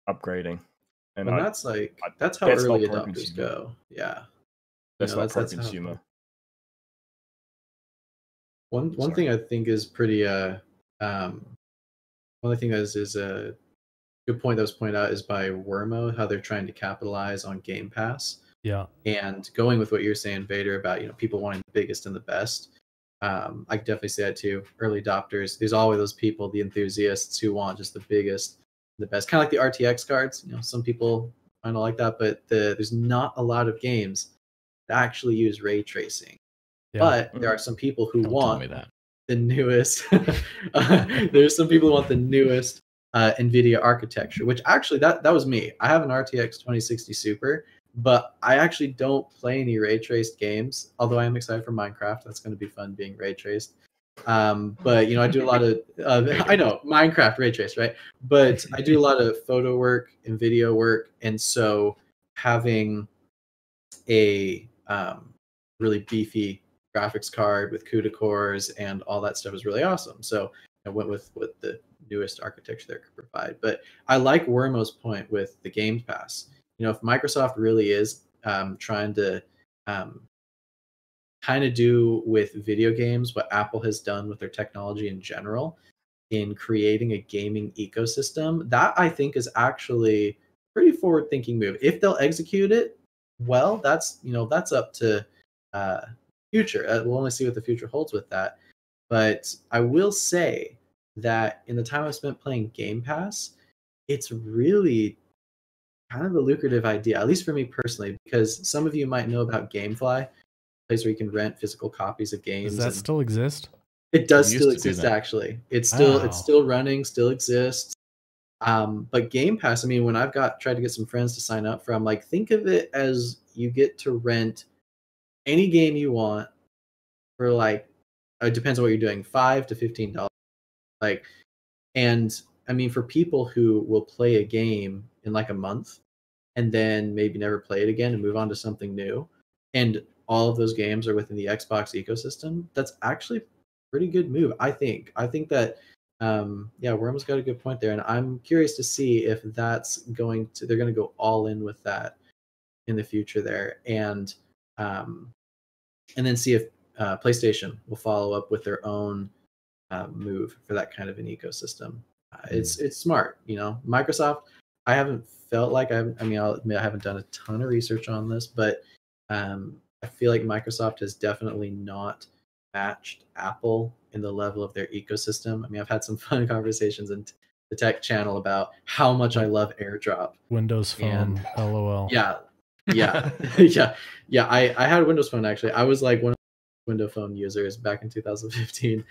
upgrading. And that's how early adopters go. Yeah, that's not pro consumer. One thing I think is pretty one thing that is a good point that was pointed out is by Wormo, how they're trying to capitalize on Game Pass. Yeah. And going with what you're saying, Vader, about people wanting the biggest and the best. I could definitely say that too. Early adopters, there's always those people, the enthusiasts who want just the biggest, the best. Kind of like the RTX cards. Some people kind of like that, but there's not a lot of games that actually use ray tracing. Yeah. But there are some people who want the newest. There's some people who want the newest NVIDIA architecture, which actually that was me. I have an RTX 2060 Super, but I actually don't play any ray traced games. Although I am excited for Minecraft, that's going to be fun being ray traced. But I do a lot of I know Minecraft ray traced, right? But I do a lot of photo work and video work, and so having a really beefy graphics card with CUDA cores and all that stuff is really awesome. So I went with the newest architecture they could provide. But I like Wormo's point with the Game Pass. If Microsoft really is trying to kind of do with video games what Apple has done with their technology in general, in creating a gaming ecosystem, that I think is actually a pretty forward-thinking move. If they'll execute it well, that's up to future. We'll only see what the future holds with that. But I will say that in the time I've spent playing Game Pass, it's really kind of a lucrative idea, at least for me personally, because some of you might know about GameFly, a place where you can rent physical copies of games. Does that still exist? It does It still used to do exist, that. actually. It's Wow. still running, still exists. But Game Pass, I mean, when I've tried to get some friends to sign up for, I'm like, think of it as you get to rent any game you want for like, it depends on what you're doing, $5 to $15. Like, and I mean, for people who will play a game in like a month and then maybe never play it again and move on to something new, and all of those games are within the Xbox ecosystem, that's actually a pretty good move, I think. I think that yeah, Worm's got a good point there, and I'm curious to see if they're going to go all in with that in the future there, and then see if PlayStation will follow up with their own move for that kind of an ecosystem. It's smart, you know. Microsoft, I haven't felt like I mean, I'll admit I haven't done a ton of research on this, but I feel like Microsoft has definitely not matched Apple in the level of their ecosystem. I mean, I've had some fun conversations in the tech channel about how much I love AirDrop. Windows Phone, LOL. Yeah, yeah. I had a Windows Phone, actually. I was like one of the Windows Phone users back in 2015.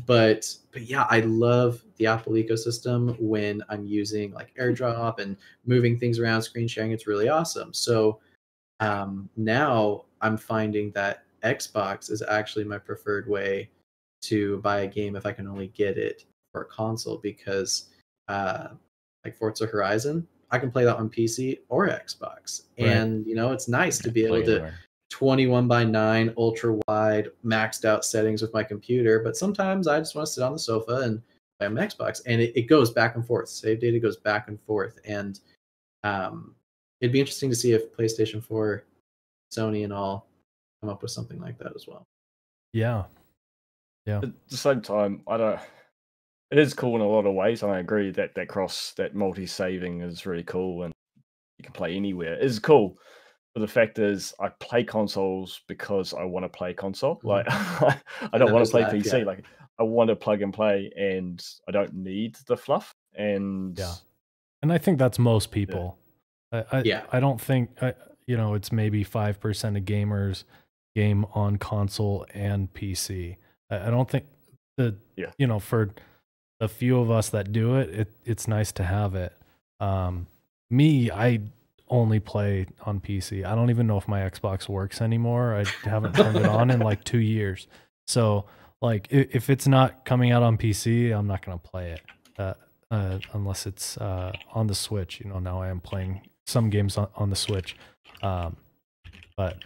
But yeah, I love the Apple ecosystem when I'm using like AirDrop and moving things around, screen sharing. It's really awesome. So now I'm finding that Xbox is actually my preferred way to buy a game if I can only get it for a console, because like Forza Horizon, I can play that on PC or Xbox. Right. And you know, it's nice to be able to Anywhere. 21:9 ultra wide maxed out settings with my computer, but sometimes I just want to sit on the sofa and play my Xbox, and it goes back and forth. Save data goes back and forth, and it'd be interesting to see if PlayStation 4, Sony, and all come up with something like that as well. Yeah. At the same time, it is cool in a lot of ways, and I agree that that multi-saving is really cool, and you can play anywhere. It is cool. But the fact is, I play consoles because I want to play console. Like, I don't want to play PC. Yeah. Like, I want to plug and play, and I don't need the fluff. And Yeah. And I think that's most people. I don't think, it's maybe 5% of gamers game on console and PC. I don't think that, for a few of us that do it, it's nice to have it. Me, I only play on PC. I don't even know if my Xbox works anymore. I haven't turned it on in like 2 years. So like if it's not coming out on PC, I'm not going to play it unless it's on the Switch. Now I am playing some games on the Switch. But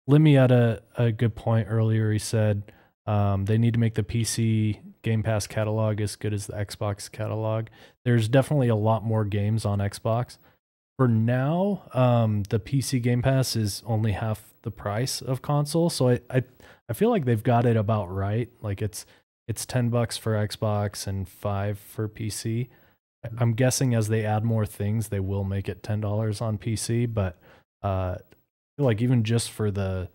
Limmy had a good point earlier. He said they need to make the PC Game Pass catalog as good as the Xbox catalog. There's definitely a lot more games on Xbox. For now, the PC Game Pass is only half the price of console, so I feel like they've got it about right. Like it's $10 for Xbox and $5 for PC. I'm guessing as they add more things, they will make it $10 on PC. But I feel like even just for the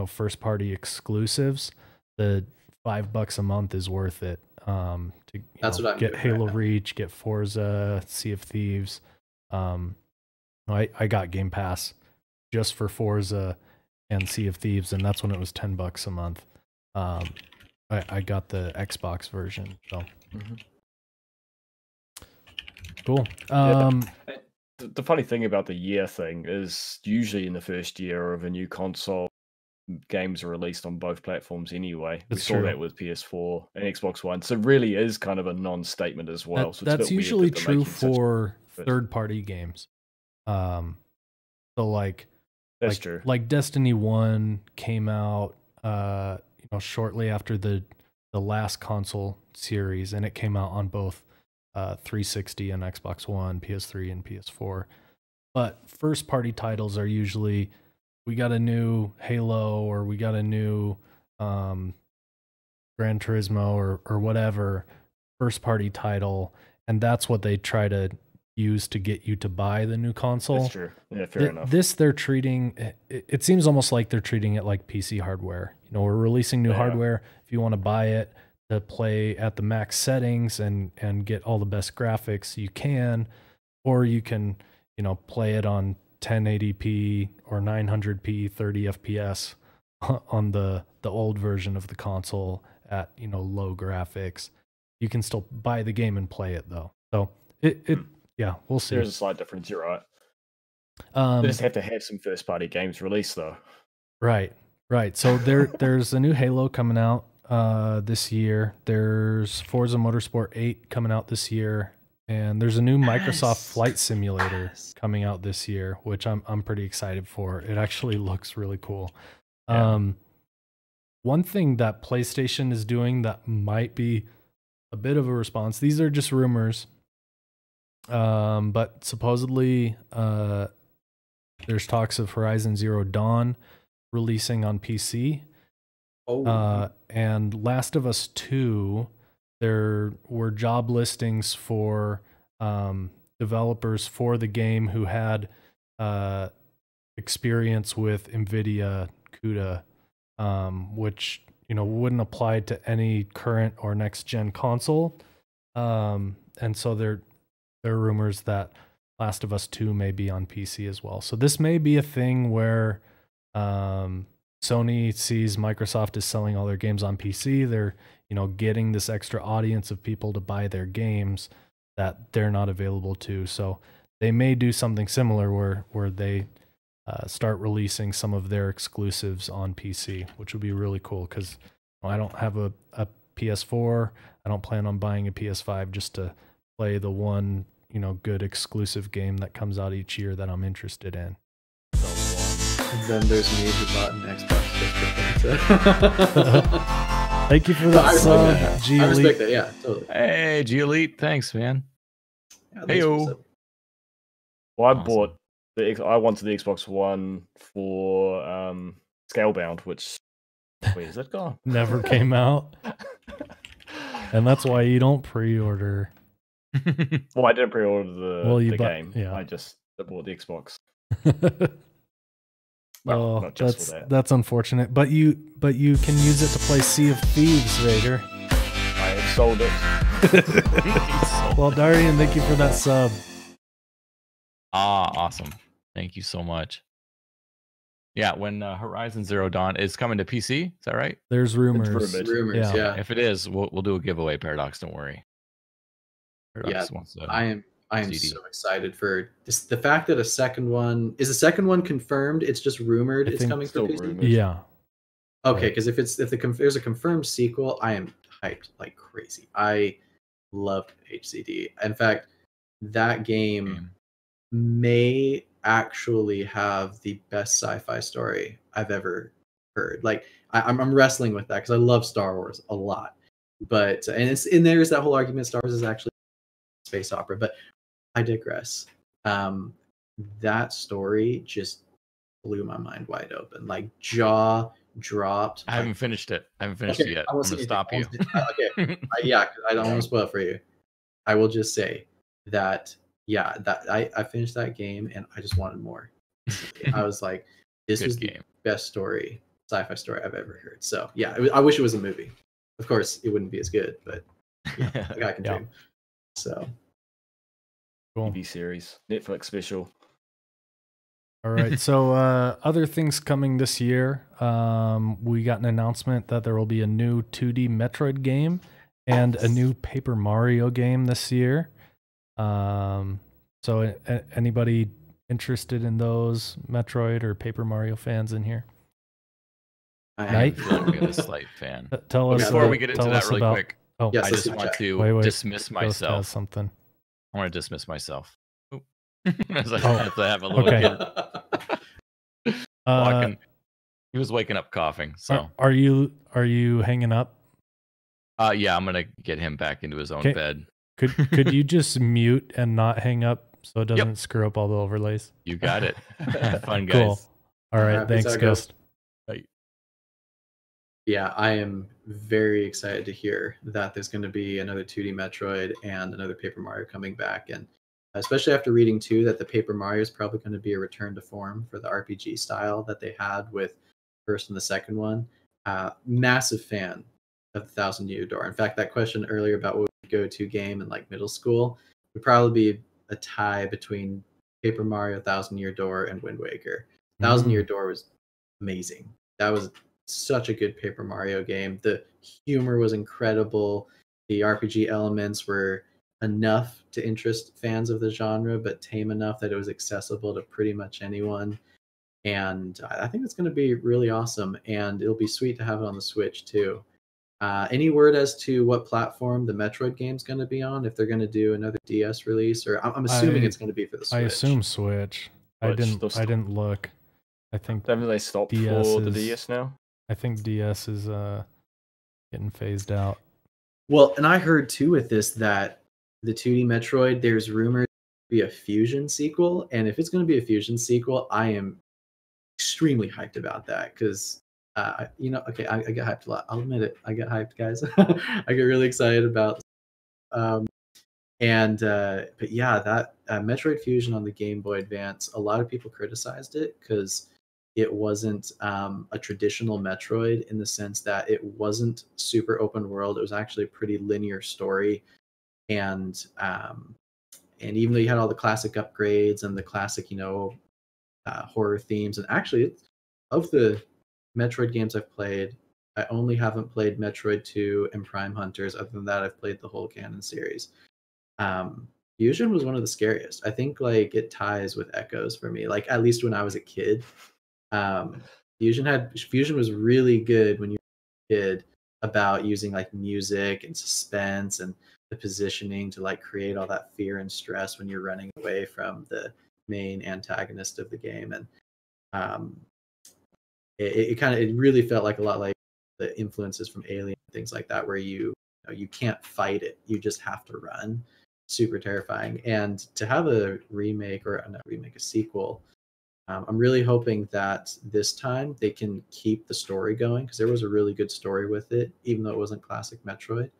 first party exclusives, the $5 a month is worth it. That's what I'm get doing Halo right now. Reach, get Forza, Sea of Thieves. I got Game Pass just for Forza and Sea of Thieves, and that's when it was $10 a month. I got the Xbox version, so cool. The funny thing about the year thing is usually in the first year of a new console, games are released on both platforms anyway. We saw that with PS4 and Xbox One. So it really is kind of a non-statement as well. That's usually true for third-party games. So that's true. Like Destiny 1 came out shortly after the last console series, and it came out on both 360 and Xbox One, PS3 and PS4. But first-party titles are usually, we got a new Halo, or we got a new Gran Turismo or whatever first-party title, and that's what they try to use to get you to buy the new console. That's true. Yeah, fair enough. This they're treating, it seems almost like they're treating it like PC hardware. We're releasing new hardware. If you want to buy it, to play at the max settings and get all the best graphics you can, or you can, play it on 1080p or 900p 30 FPS on the old version of the console at low graphics. You can still buy the game and play it though. So we'll see. There's a slight difference, you're right. They just have to have some first party games released though. Right. So there's a new Halo coming out this year. There's Forza Motorsport 8 coming out this year, and there's a new Microsoft Flight Simulator coming out this year, which I'm pretty excited for. It actually looks really cool. Yeah. One thing that PlayStation is doing that might be a bit of a response. These are just rumors, but supposedly there's talks of Horizon Zero Dawn releasing on PC. And Last of Us 2, there were job listings for developers for the game who had experience with NVIDIA CUDA, which wouldn't apply to any current or next gen console. And so there are rumors that Last of Us 2 may be on PC as well. So this may be a thing where Sony sees Microsoft is selling all their games on PC. They're, getting this extra audience of people to buy their games that they're not available to. So they may do something similar where they start releasing some of their exclusives on PC, which would be really cool because I don't have a PS4. I don't plan on buying a PS5 just to play the one, good exclusive game that comes out each year that I'm interested in. And then there's me who bought an Xbox just for fun. Thank you for that sub, G I Elite. respect that, yeah, totally. Hey, G Elite, thanks, man. Yeah, Hey-o. Well, I wanted the Xbox One for Scalebound, which wait, is that gone? Never came out. And that's why you don't pre-order. Well, I didn't pre-order the game. Yeah. I just bought the Xbox. That's unfortunate. But you can use it to play Sea of Thieves, Vader. I have sold it. Well, Darian, thank you for that sub. Awesome. Thank you so much. Yeah, when Horizon Zero Dawn is coming to PC, is that right? There's rumors. Rumors, yeah. If it is, we'll do a giveaway, Paradox. Don't worry. Paradox wants to I am so excited for this. The fact that a second one is confirmed. It's just rumored. It's coming for PC. Rumored. Yeah. Okay, because if there's a confirmed sequel, I am hyped like crazy. I loved HCD. In fact, that game may actually have the best sci-fi story I've ever heard. Like I'm wrestling with that because I love Star Wars a lot. But there's that whole argument Star Wars is actually a space opera, but I digress. That story just blew my mind wide open. Like jaw dropped. I haven't finished it. I haven't finished it yet. I'm gonna stop you. Okay. I don't want to spoil it for you. I will just say that I finished that game and I just wanted more. I was like, this is the best sci-fi story I've ever heard. So yeah, I wish it was a movie. Of course, it wouldn't be as good, but the guy can dream. So cool. TV series, Netflix special. All right. So other things coming this year. We got an announcement that there will be a new 2D Metroid game and a new Paper Mario game this year. So anybody interested in those Metroid or Paper Mario fans in here? I feel like we're a slight fan. Tell us before we get into that really quick. Oh, yes, I just want to dismiss myself. Something. I want to dismiss myself. As I have to have a little kid. He was waking up coughing. So are you hanging up? Yeah, I'm gonna get him back into his own bed. Could you just mute and not hang up so it doesn't screw up all the overlays? You got it. Have fun, guys. Cool. All right, thanks, Ghost. Yeah, I am very excited to hear that there's going to be another 2D Metroid and another Paper Mario coming back, and especially after reading too that the Paper Mario is probably going to be a return to form for the RPG style that they had with first and the second one. Massive fan of the Thousand Year Door. In fact, that question earlier about what would go-to game in like middle school would probably be a tie between Paper Mario, Thousand Year Door, and Wind Waker. Thousand Year Door was amazing. That was such a good Paper Mario game. The humor was incredible. The RPG elements were enough to interest fans of the genre, but tame enough that it was accessible to pretty much anyone. And I think it's going to be really awesome, and it'll be sweet to have it on the Switch too. Any word as to what platform the Metroid game's going to be on? If they're going to do another DS release, or I'm assuming it's going to be for the Switch. I assume Switch. I didn't look. I think haven't they stopped DS for the DS now? I think DS is getting phased out. Well, and I heard too with this that the 2D Metroid, there's rumored to be a Fusion sequel, and if it's going to be a Fusion sequel, I am extremely hyped about that because okay, I get hyped a lot. I'll admit it. I get hyped, guys. I get really excited about but yeah, that Metroid Fusion on the Game Boy Advance, a lot of people criticized it because it wasn't a traditional Metroid in the sense that it wasn't super open world. It was actually a pretty linear story, and even though you had all the classic upgrades and the classic horror themes, and actually of the Metroid games I've played, I only haven't played Metroid 2 and Prime Hunters. Other than that, I've played the whole canon series. Fusion was one of the scariest. I think like it ties with Echoes for me. Like at least when I was a kid, Fusion was really good when you were a kid about using like music and suspense and the positioning to like create all that fear and stress when you're running away from the main antagonist of the game. And it really felt like a lot like the influences from Alien and things like that, where you can't fight it, you just have to run. Super terrifying. And to have a remake, or not remake, a sequel, I'm really hoping that this time they can keep the story going, because there was a really good story with it, even though it wasn't classic Metroid.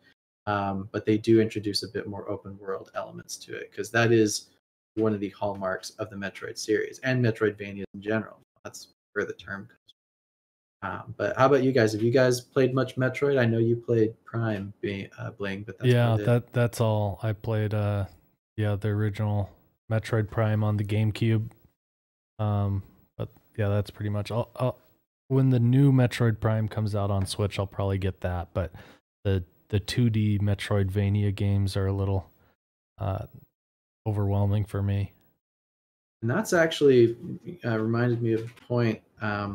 But they do introduce a bit more open world elements to it, because that is one of the hallmarks of the Metroid series and Metroidvania in general. That's where the term comes. But how about you guys? Have you guys played much Metroid? I know you played Prime, Bling, but that's all I played. The original Metroid Prime on the GameCube. But yeah, that's pretty much all. When the new Metroid Prime comes out on Switch, I'll probably get that. But the 2D Metroidvania games are a little overwhelming for me. And that's actually reminded me of a point I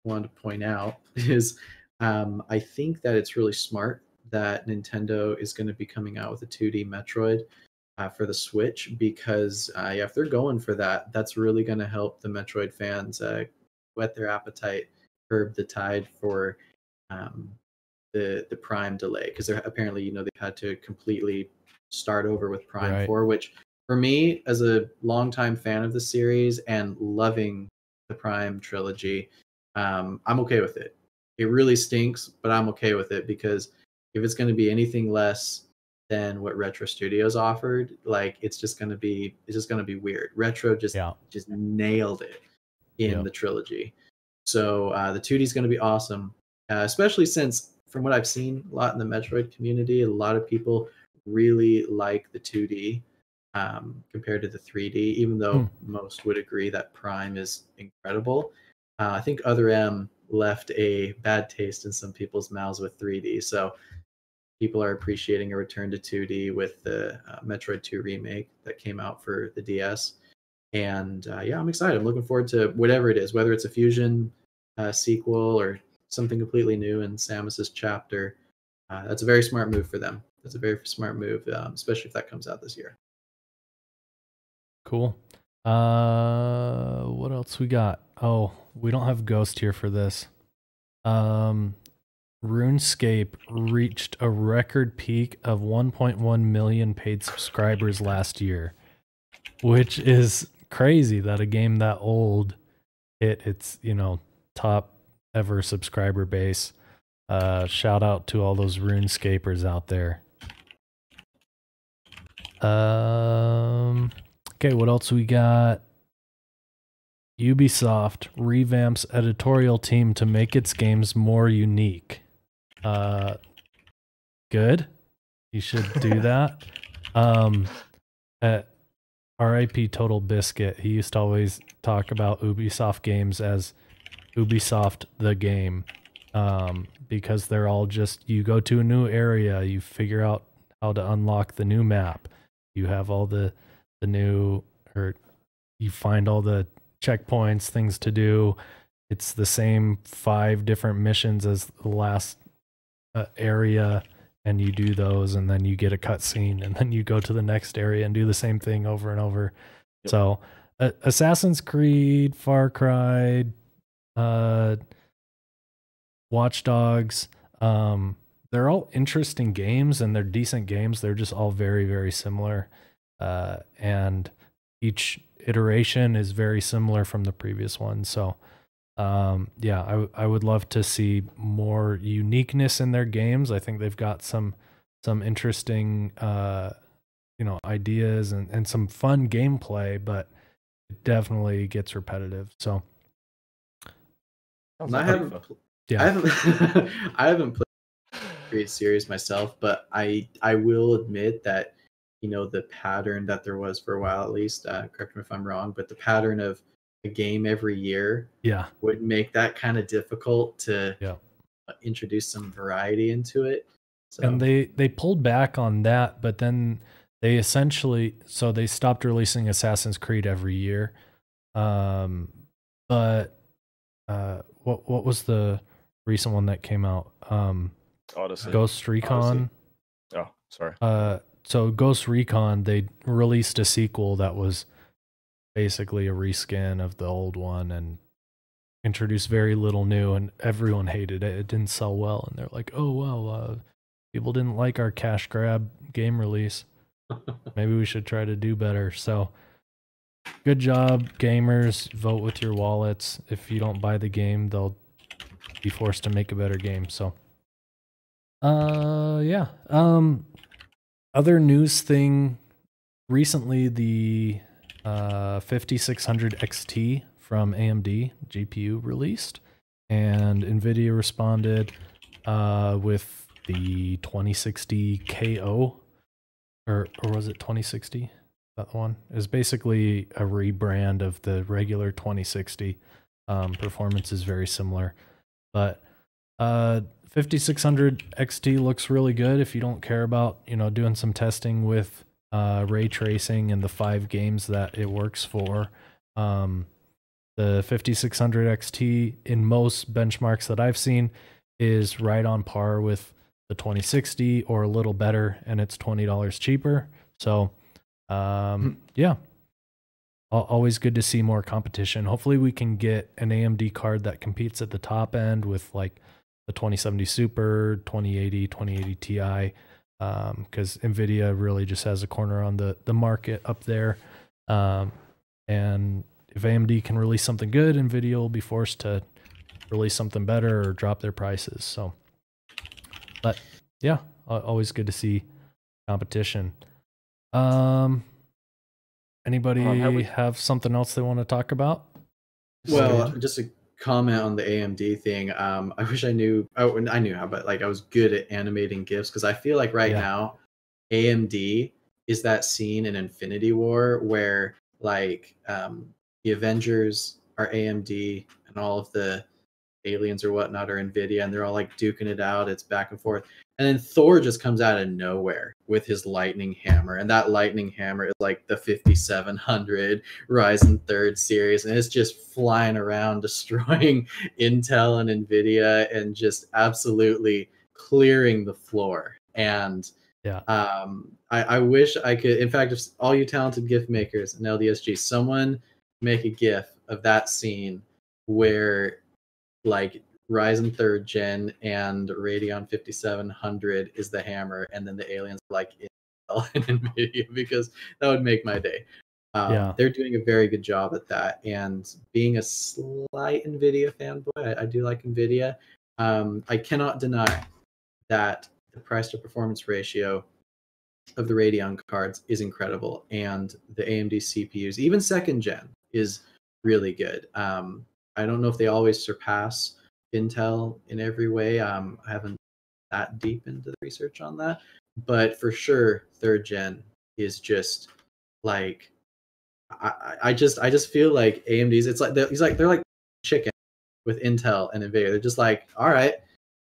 wanted to point out is I think that it's really smart that Nintendo is going to be coming out with a 2D Metroid for the Switch, because if they're going for that, that's really going to help the Metroid fans whet their appetite, curb the tide for the Prime delay, because they're apparently they've had to completely start over with Prime 4, which for me, as a longtime fan of the series and loving the Prime trilogy, I'm okay with it. It really stinks, but I'm okay with it, because if it's going to be anything less than what Retro Studios offered, like it's just going to be weird. Retro just nailed it in the trilogy. So the 2D is going to be awesome, especially since, from what I've seen a lot in the Metroid community, a lot of people really like the 2D compared to the 3D, even though most would agree that Prime is incredible. I think Other M left a bad taste in some people's mouths with 3D, so people are appreciating a return to 2D with the Metroid 2 remake that came out for the DS. And I'm excited. I'm looking forward to whatever it is, whether it's a Fusion sequel or something completely new in Samus's chapter. That's a very smart move for them. That's a very smart move, especially if that comes out this year. Cool. What else we got? Oh, we don't have Ghost here for this. RuneScape reached a record peak of 1.1 million paid subscribers last year, which is crazy that a game that old hit its top ever subscriber base. Shout out to all those RuneScapers out there. Okay, what else we got? Ubisoft revamps editorial team to make its games more unique. good. You should do that. At RIP Total Biscuit, he used to always talk about Ubisoft games as Ubisoft the game, because they're all just, you go to a new area, you figure out how to unlock the new map, you have all the new, or you find all the checkpoints, things to do. It's the same 5 different missions as the last area, and you do those, and then you get a cutscene, and then you go to the next area and do the same thing over and over. Yep. So Assassin's Creed, Far Cry, Watch Dogs, they're all interesting games, and they're decent games. They're just all very, very similar, and each iteration is very similar from the previous one. So yeah, I would love to see more uniqueness in their games. I think they've got some interesting ideas and some fun gameplay, but it definitely gets repetitive. So I haven't played Creed series myself, but I will admit that, the pattern that there was for a while, at least, correct me if I'm wrong, but the pattern of a game every year would make that kind of difficult to introduce some variety into it. So. And they pulled back on that, but then they essentially, so they stopped releasing Assassin's Creed every year. But what was the recent one that came out? Odyssey. Ghost Recon. Odyssey. Oh, sorry. So Ghost Recon, they released a sequel that was basically a reskin of the old one and introduced very little new, and everyone hated it. It didn't sell well, and they're like, oh, well, people didn't like our cash grab game release. Maybe we should try to do better. So good job, gamers. Vote with your wallets. If you don't buy the game, they'll be forced to make a better game. So yeah. Other news thing, recently the 5600 XT from AMD GPU released, and NVIDIA responded with the 2060 KO, or was it 2060? That one is basically a rebrand of the regular 2060. Performance is very similar, but 5600 XT looks really good if you don't care about, doing some testing with ray tracing and the 5 games that it works for. The 5600 XT in most benchmarks that I've seen is right on par with the 2060 or a little better, and it's $20 cheaper. So yeah, always good to see more competition. Hopefully we can get an AMD card that competes at the top end with like the 2070 Super, 2080, 2080 Ti, because NVIDIA really just has a corner on the market up there. And if AMD can release something good, NVIDIA will be forced to release something better or drop their prices. So, but yeah, always good to see competition. Anybody have something else they want to talk about? Well, just a comment on the AMD thing. I wish I knew. I knew how, but I was good at animating GIFs, because I feel like now AMD is that scene in Infinity War where the Avengers are AMD and all of the aliens or whatnot are NVIDIA, and they're all duking it out. It's back and forth. And then Thor just comes out of nowhere with his lightning hammer. And that lightning hammer is the 5700 Ryzen 3rd series. And it's just flying around, destroying Intel and NVIDIA, and just absolutely clearing the floor. And yeah, I wish I could, in fact, if all you talented GIF makers in LDSG, someone make a GIF of that scene where Ryzen 3rd gen and Radeon 5700 is the hammer, and then the aliens Intel and NVIDIA, because that would make my day. They're doing a very good job at that, and being a slight NVIDIA fanboy, I do like NVIDIA. I cannot deny that the price to performance ratio of the Radeon cards is incredible, and the AMD CPUs, even second gen, is really good. I don't know if they always surpass Intel in every way. I haven't that deep into the research on that. But for sure, third gen is just like I just feel like AMD's. It's like they're like chicken with Intel and Nvidia. They're just like, all right,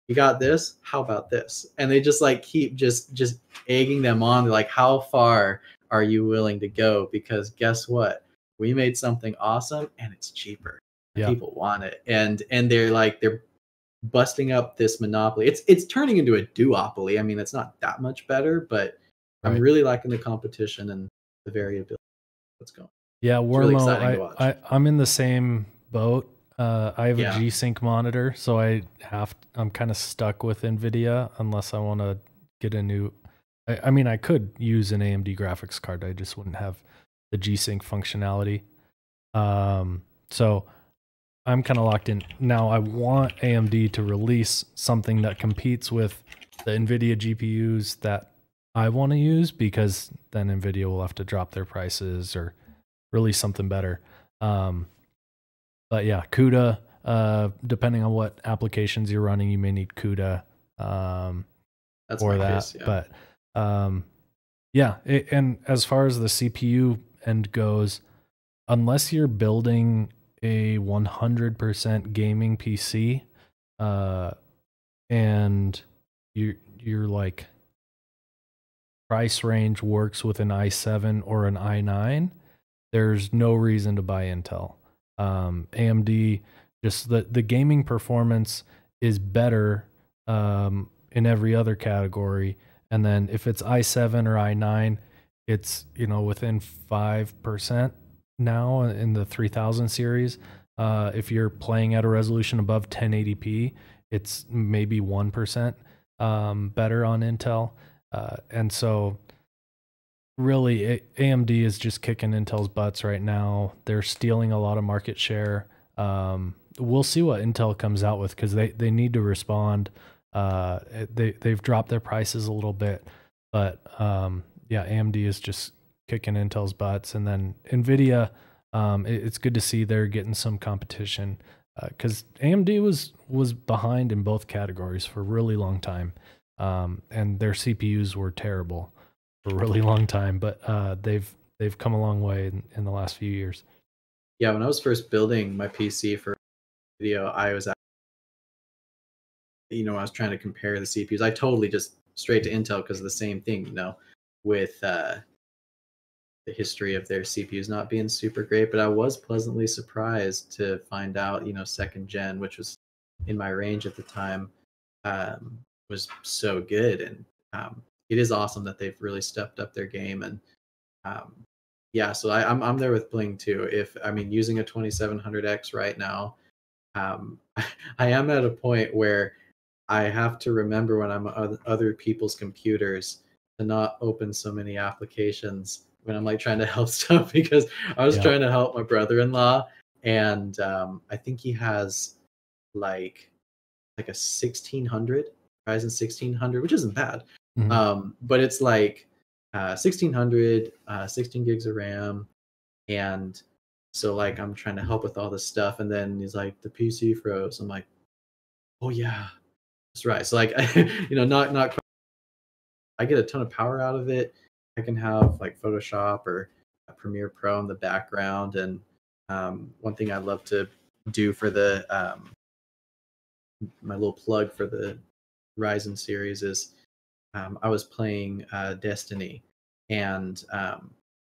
you got this. How about this? And they just like keep just egging them on. They're like, how far are you willing to go? Because guess what? We made something awesome and it's cheaper. Yeah. People want it, and they're busting up this monopoly. It's turning into a duopoly. I mean, it's not that much better, but Right. I'm really liking the competition and the variability. What's going? Yeah, It's really Wormo, exciting to watch. I'm in the same boat. I have Yeah. a G-Sync monitor, so I'm kind of stuck with NVIDIA unless I want to get a new. I mean, I could use an AMD graphics card. I just wouldn't have the G-Sync functionality. So I'm kind of locked in. Now I want AMD to release something that competes with the NVIDIA GPUs that I want to use, because then NVIDIA will have to drop their prices or release something better. But yeah, CUDA, depending on what applications you're running, you may need CUDA That's for my that. case, yeah. But and as far as the CPU end goes, unless you're building a 100% gaming PC, and you're like price range works with an i7 or an i9, there's no reason to buy Intel. AMD, just the gaming performance is better in every other category. And then if it's i7 or i9, it's, within 5% now in the 3000 series. If you're playing at a resolution above 1080p, it's maybe 1% better on Intel. And so really, AMD is just kicking Intel's butts right now. They're stealing a lot of market share. We'll see what Intel comes out with, because they need to respond. They've dropped their prices a little bit, but AMD is just kicking Intel's butts. And then NVIDIA, it's good to see they're getting some competition, because AMD was behind in both categories for a really long time, and their CPUs were terrible for a really long time, but they've come a long way in the last few years. Yeah, when I was first building my PC for video, I was, I was trying to compare the CPUs. I totally just straight to Intel because of the same thing, with the history of their CPUs not being super great. But I was pleasantly surprised to find out, second gen, which was in my range at the time, was so good. And it is awesome that they've really stepped up their game. And so I'm there with Bling too. Using a 2700X right now, I am at a point where I have to remember when I'm on other people's computers to not open so many applications when I'm like trying to help stuff, because I was trying to help my brother-in-law, and I think he has like a 1600 Ryzen 1600, which isn't bad. Mm-hmm. But it's like 1600, 16 gigs of RAM, and so like I'm trying to help with all this stuff, and then he's like, the PC froze. I'm like, oh yeah, that's right. So like, not quite. I get a ton of power out of it. I can have like Photoshop or a Premiere Pro in the background, and one thing I love to do for the my little plug for the Ryzen series is I was playing Destiny, and I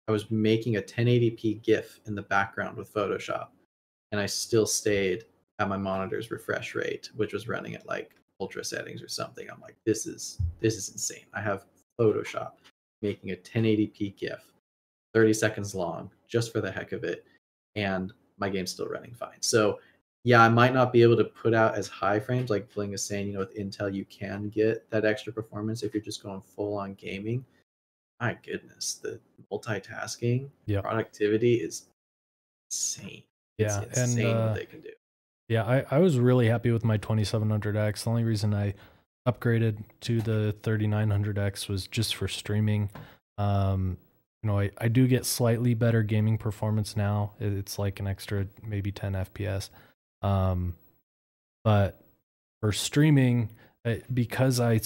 was making a 1080p GIF in the background with Photoshop, and I still stayed at my monitor's refresh rate, which was running at like ultra settings or something. I'm like, this is insane. I have Photoshop making a 1080p GIF, 30 seconds long, just for the heck of it, and my game's still running fine. So yeah, I might not be able to put out as high frames like Bling is saying. With Intel, you can get that extra performance if you're just going full on gaming. My goodness, the multitasking, productivity is insane. Yeah, it's insane what they can do. Yeah, I was really happy with my 2700X. The only reason I upgraded to the 3900X was just for streaming. I do get slightly better gaming performance now. It's like an extra maybe 10 FPS. But for streaming, because I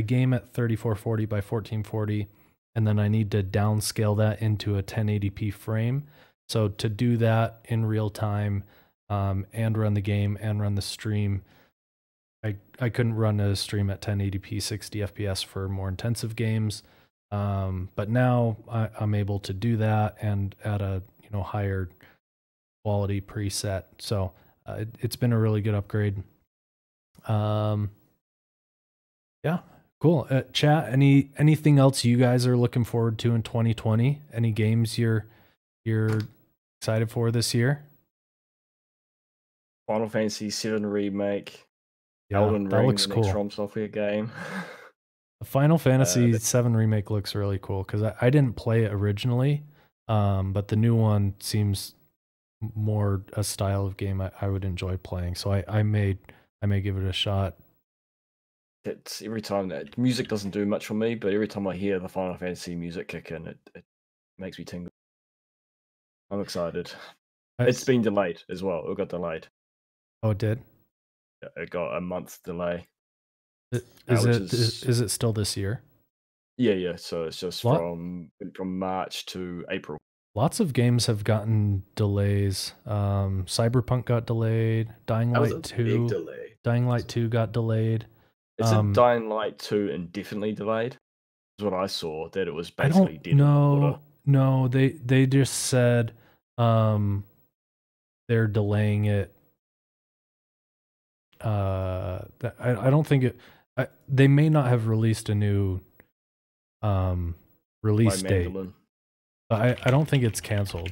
game at 3440 by 1440, and then I need to downscale that into a 1080p frame. So to do that in real time, and run the game and run the stream, I couldn't run a stream at 1080p 60 FPS for more intensive games. But now I'm able to do that and at a higher quality preset. So it's been a really good upgrade. Yeah, cool. Chat, anything else you guys are looking forward to in 2020? Any games you're excited for this year? Final Fantasy VII Remake. Yeah, Elden that Ring, looks the cool. next From Software game. The Final Fantasy VII Remake looks really cool because I didn't play it originally, but the new one seems more a style of game I would enjoy playing. So I may give it a shot. It's every time that music doesn't do much for me, but every time I hear the Final Fantasy music kick in, it makes me tingle. I'm excited. It's been delayed as well. It got delayed. Oh, it did? It got a month delay. Is it still this year? Yeah. So it's just from March to April. Lots of games have gotten delays. Cyberpunk got delayed. Dying Light 2 got delayed. It's a Dying Light 2 indefinitely delayed. Is what I saw. That it was basically dead in the water. No, they just said they're delaying it. I don't think it. They may not have released a new release date. I don't think it's canceled.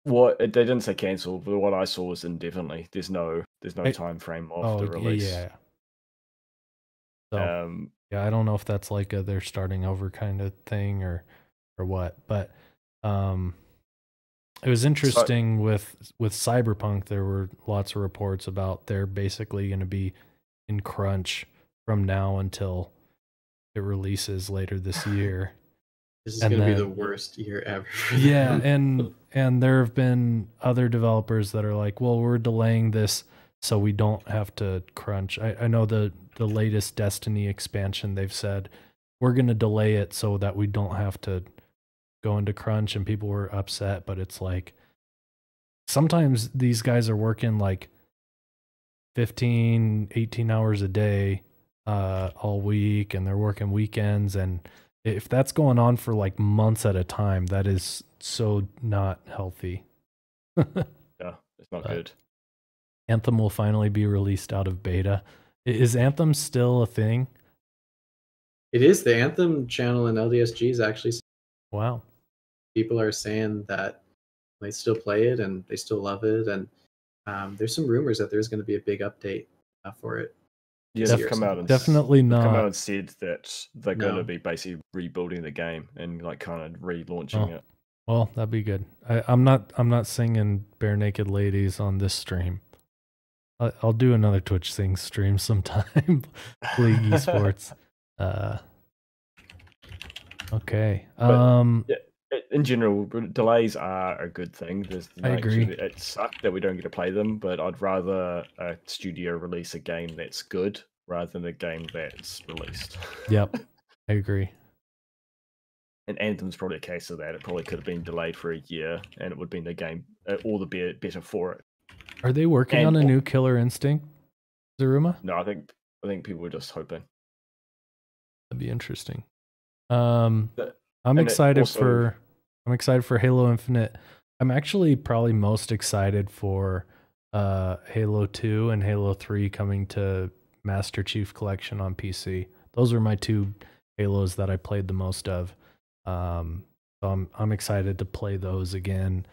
They didn't say canceled, but what I saw was indefinitely. There's no time frame of the release. Yeah. So, yeah, I don't know if that's like they're starting over kind of thing or what, but it was interesting with Cyberpunk. There were lots of reports about they're basically going to be in crunch from now until it releases later this year. This is going to be the worst year ever. Yeah, and there have been other developers that are like, well, we're delaying this so we don't have to crunch. I know the latest Destiny expansion, they've said, we're going to delay it so that we don't have to go into crunch, and people were upset, but it's like, sometimes these guys are working like 15, 18 hours a day all week, and they're working weekends, and if that's going on for like months at a time, that is so not healthy. Yeah, it's not good. Anthem will finally be released out of beta. Is Anthem still a thing? It is. The Anthem channel in LDSG is actually. Wow. People are saying that they still play it and they still love it, and there's some rumors that there's going to be a big update for it. Yeah, they've come out and definitely not come out and said that they're going to be basically rebuilding the game and like kind of relaunching it. Well, that'd be good. I'm not singing Bare Naked Ladies on this stream. I'll do another Twitch thing stream sometime. League Esports. Okay. In general, delays are a good thing. I agree. It sucks that we don't get to play them, but I'd rather a studio release a game that's good rather than a game that's released. Yep, I agree. And Anthem's probably a case of that. It probably could have been delayed for a year, and it would have been the game all the better for it. Are they working on a new Killer Instinct, Zaruma? No, I think people were just hoping. That'd be interesting. I'm excited for Halo Infinite. I'm actually probably most excited for Halo 2 and Halo 3 coming to Master Chief Collection on PC. Those are my two Halos that I played the most of. So I'm excited to play those again.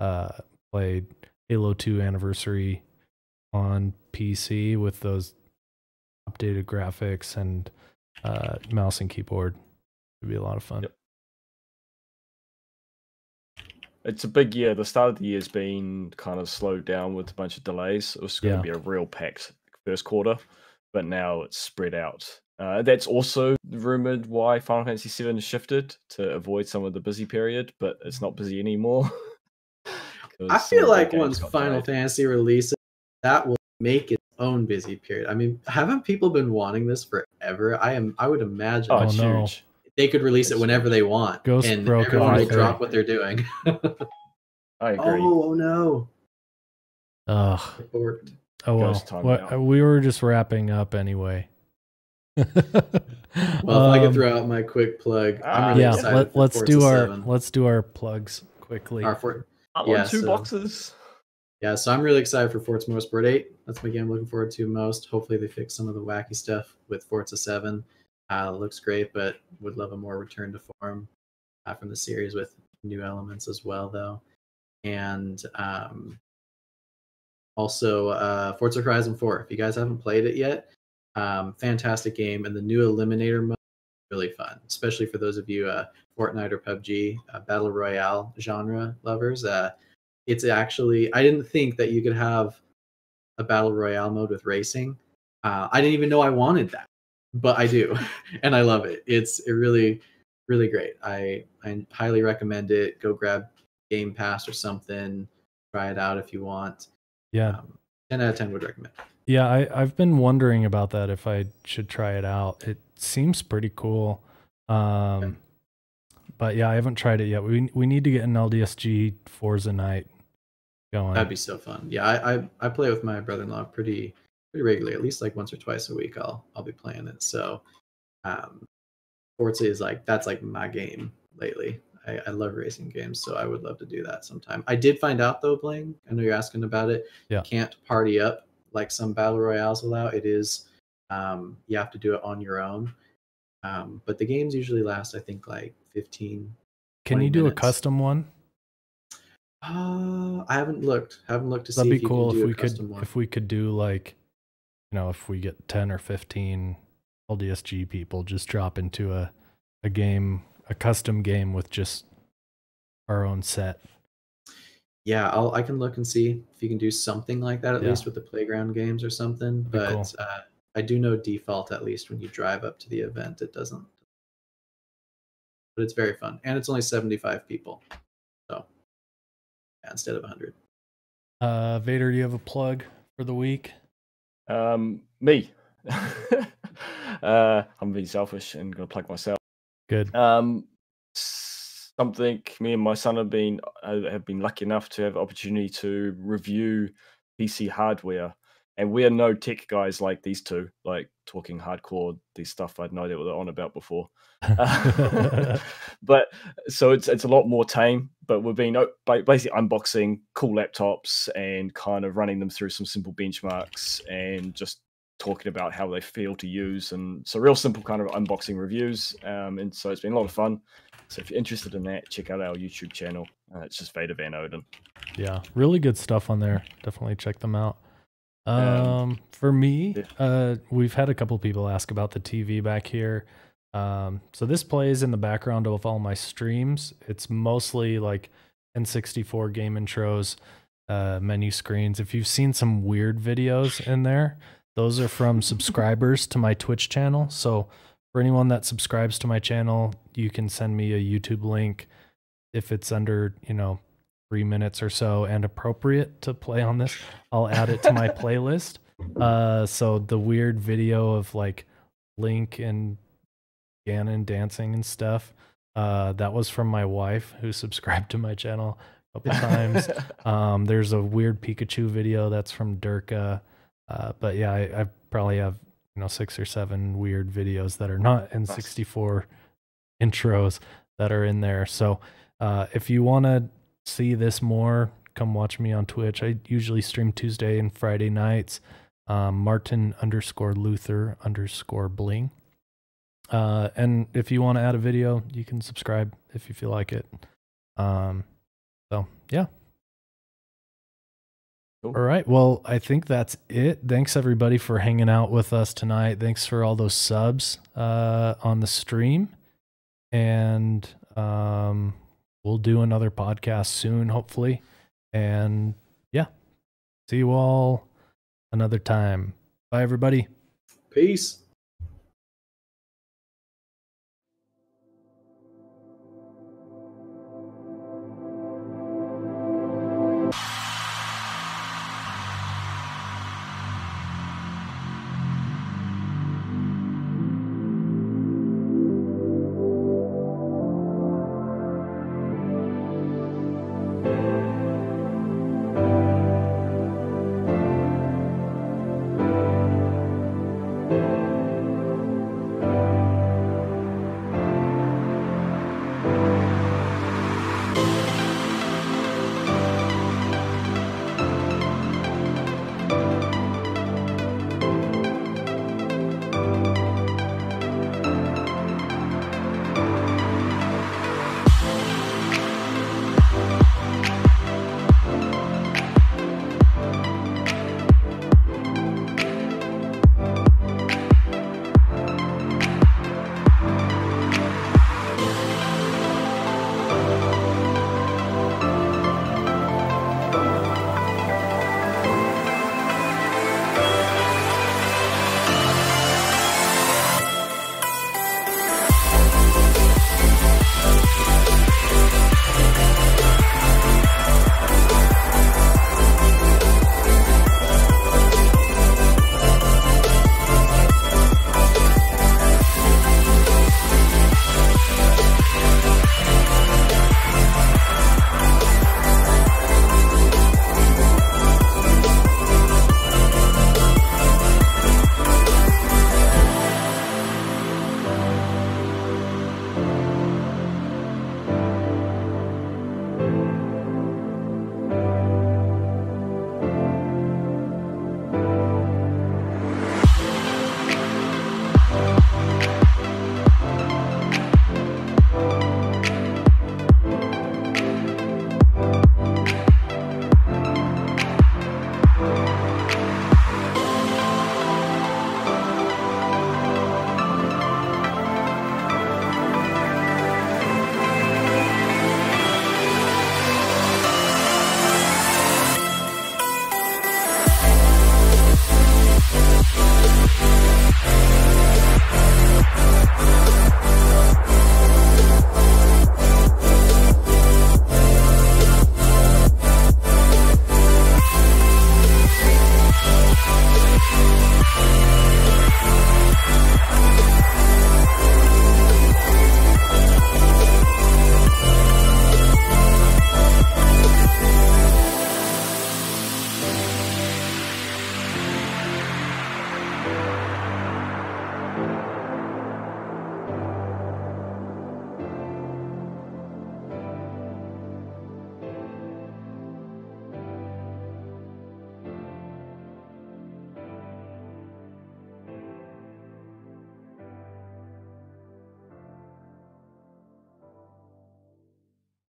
Played Halo 2 Anniversary on PC with those updated graphics and mouse and keyboard. It'd be a lot of fun. Yep. It's a big year. The start of the year has been kind of slowed down with a bunch of delays. It was going to be a real packed first quarter, but now it's spread out. That's also rumored why Final Fantasy VII shifted to avoid some of the busy period, but it's not busy anymore. I feel like once Final Fantasy releases, that will make its own busy period. I mean, haven't people been wanting this forever? I would imagine Oh, it's no. huge. they could release it It's whenever huge. they want, Ghost and broke everyone will everything. drop what they're doing. I agree. Oh no! Ugh. It worked. Oh well. Ghost time out. We were just wrapping up anyway. Well, if I could throw out my quick plug, I'm really yeah, excited. For let's Forza do 7. let's do our plugs quickly. I'm on yeah, 2 so- boxes. Yeah, so I'm really excited for Forza Motorsport 8. That's my game I'm looking forward to most. Hopefully they fix some of the wacky stuff with Forza 7. Looks great, but would love a more return to form from the series with new elements as well, though. And also Forza Horizon 4. If you guys haven't played it yet, fantastic game. And the new Eliminator mode is really fun, especially for those of you Fortnite or PUBG Battle Royale genre lovers. It's actually, I didn't think that you could have a Battle Royale mode with racing. I didn't even know I wanted that, but I do, and I love it. It's really, really great. I highly recommend it. Go grab Game Pass or something. Try it out if you want. Yeah. 10 out of 10 would recommend. Yeah, I've been wondering about that if I should try it out. It seems pretty cool. But yeah, I haven't tried it yet. We need to get an LDSG Forza night going. That'd be so fun. Yeah, I play with my brother-in-law pretty regularly, at least like once or twice a week. I'll be playing it. So Forza is that's like my game lately. I love racing games, so I would love to do that sometime. I did find out though, Bling, I know you're asking about it. Yeah. You can't party up like some battle royales allow. It is you have to do it on your own. But the games usually last, I think, like 15. Can you 20 do minutes. a custom one? I haven't looked to That'd see be if you cool can if do we a custom one. if we could do like, if we get 10 or 15 LDSG people just drop into a game, a custom game with just our own set. Yeah, I can look and see if you can do something like that, at Yeah. least with the playground games or something. That'd be But cool. I do know default, at least when you drive up to the event, it doesn't. But it's very fun, and it's only 75 people, so yeah, instead of 100. Vader, do you have a plug for the week? Me. I'm being selfish and gonna plug myself. Good. Something me and my son have been lucky enough to have the opportunity to review PC hardware, and we are no tech guys like these two, like talking hardcore these stuff I had no idea what they're on about before. But so it's a lot more tame, but we've been basically unboxing cool laptops and kind of running them through some simple benchmarks and just talking about how they feel to use, and so real simple kind of unboxing reviews, and so it's been a lot of fun. So if you're interested in that, check out our YouTube channel. It's just Vader Van Odin. Yeah, really good stuff on there. Definitely check them out. For me, we've had a couple people ask about the TV back here. So this plays in the background of all my streams. It's mostly like N64 game intros, menu screens. If you've seen some weird videos in there, those are from subscribers to my Twitch channel. So for anyone that subscribes to my channel, you can send me a YouTube link if it's under, 3 minutes or so and appropriate to play on this. I'll add it to my playlist. So the weird video of like Link and Ganon dancing and stuff, that was from my wife who subscribed to my channel a couple times. There's a weird Pikachu video that's from Durka. But yeah, I probably have 6 or 7 weird videos that are not N64 intros that are in there. So if you want to see this more, come watch me on Twitch. I usually stream Tuesday and Friday nights. Martin_Luther_Bling. And if you want to add a video, you can subscribe if you feel like it. So yeah. Cool. All right. Well, I think that's it. Thanks everybody for hanging out with us tonight. Thanks for all those subs on the stream. And we'll do another podcast soon, hopefully. And yeah, see you all another time. Bye, everybody. Peace.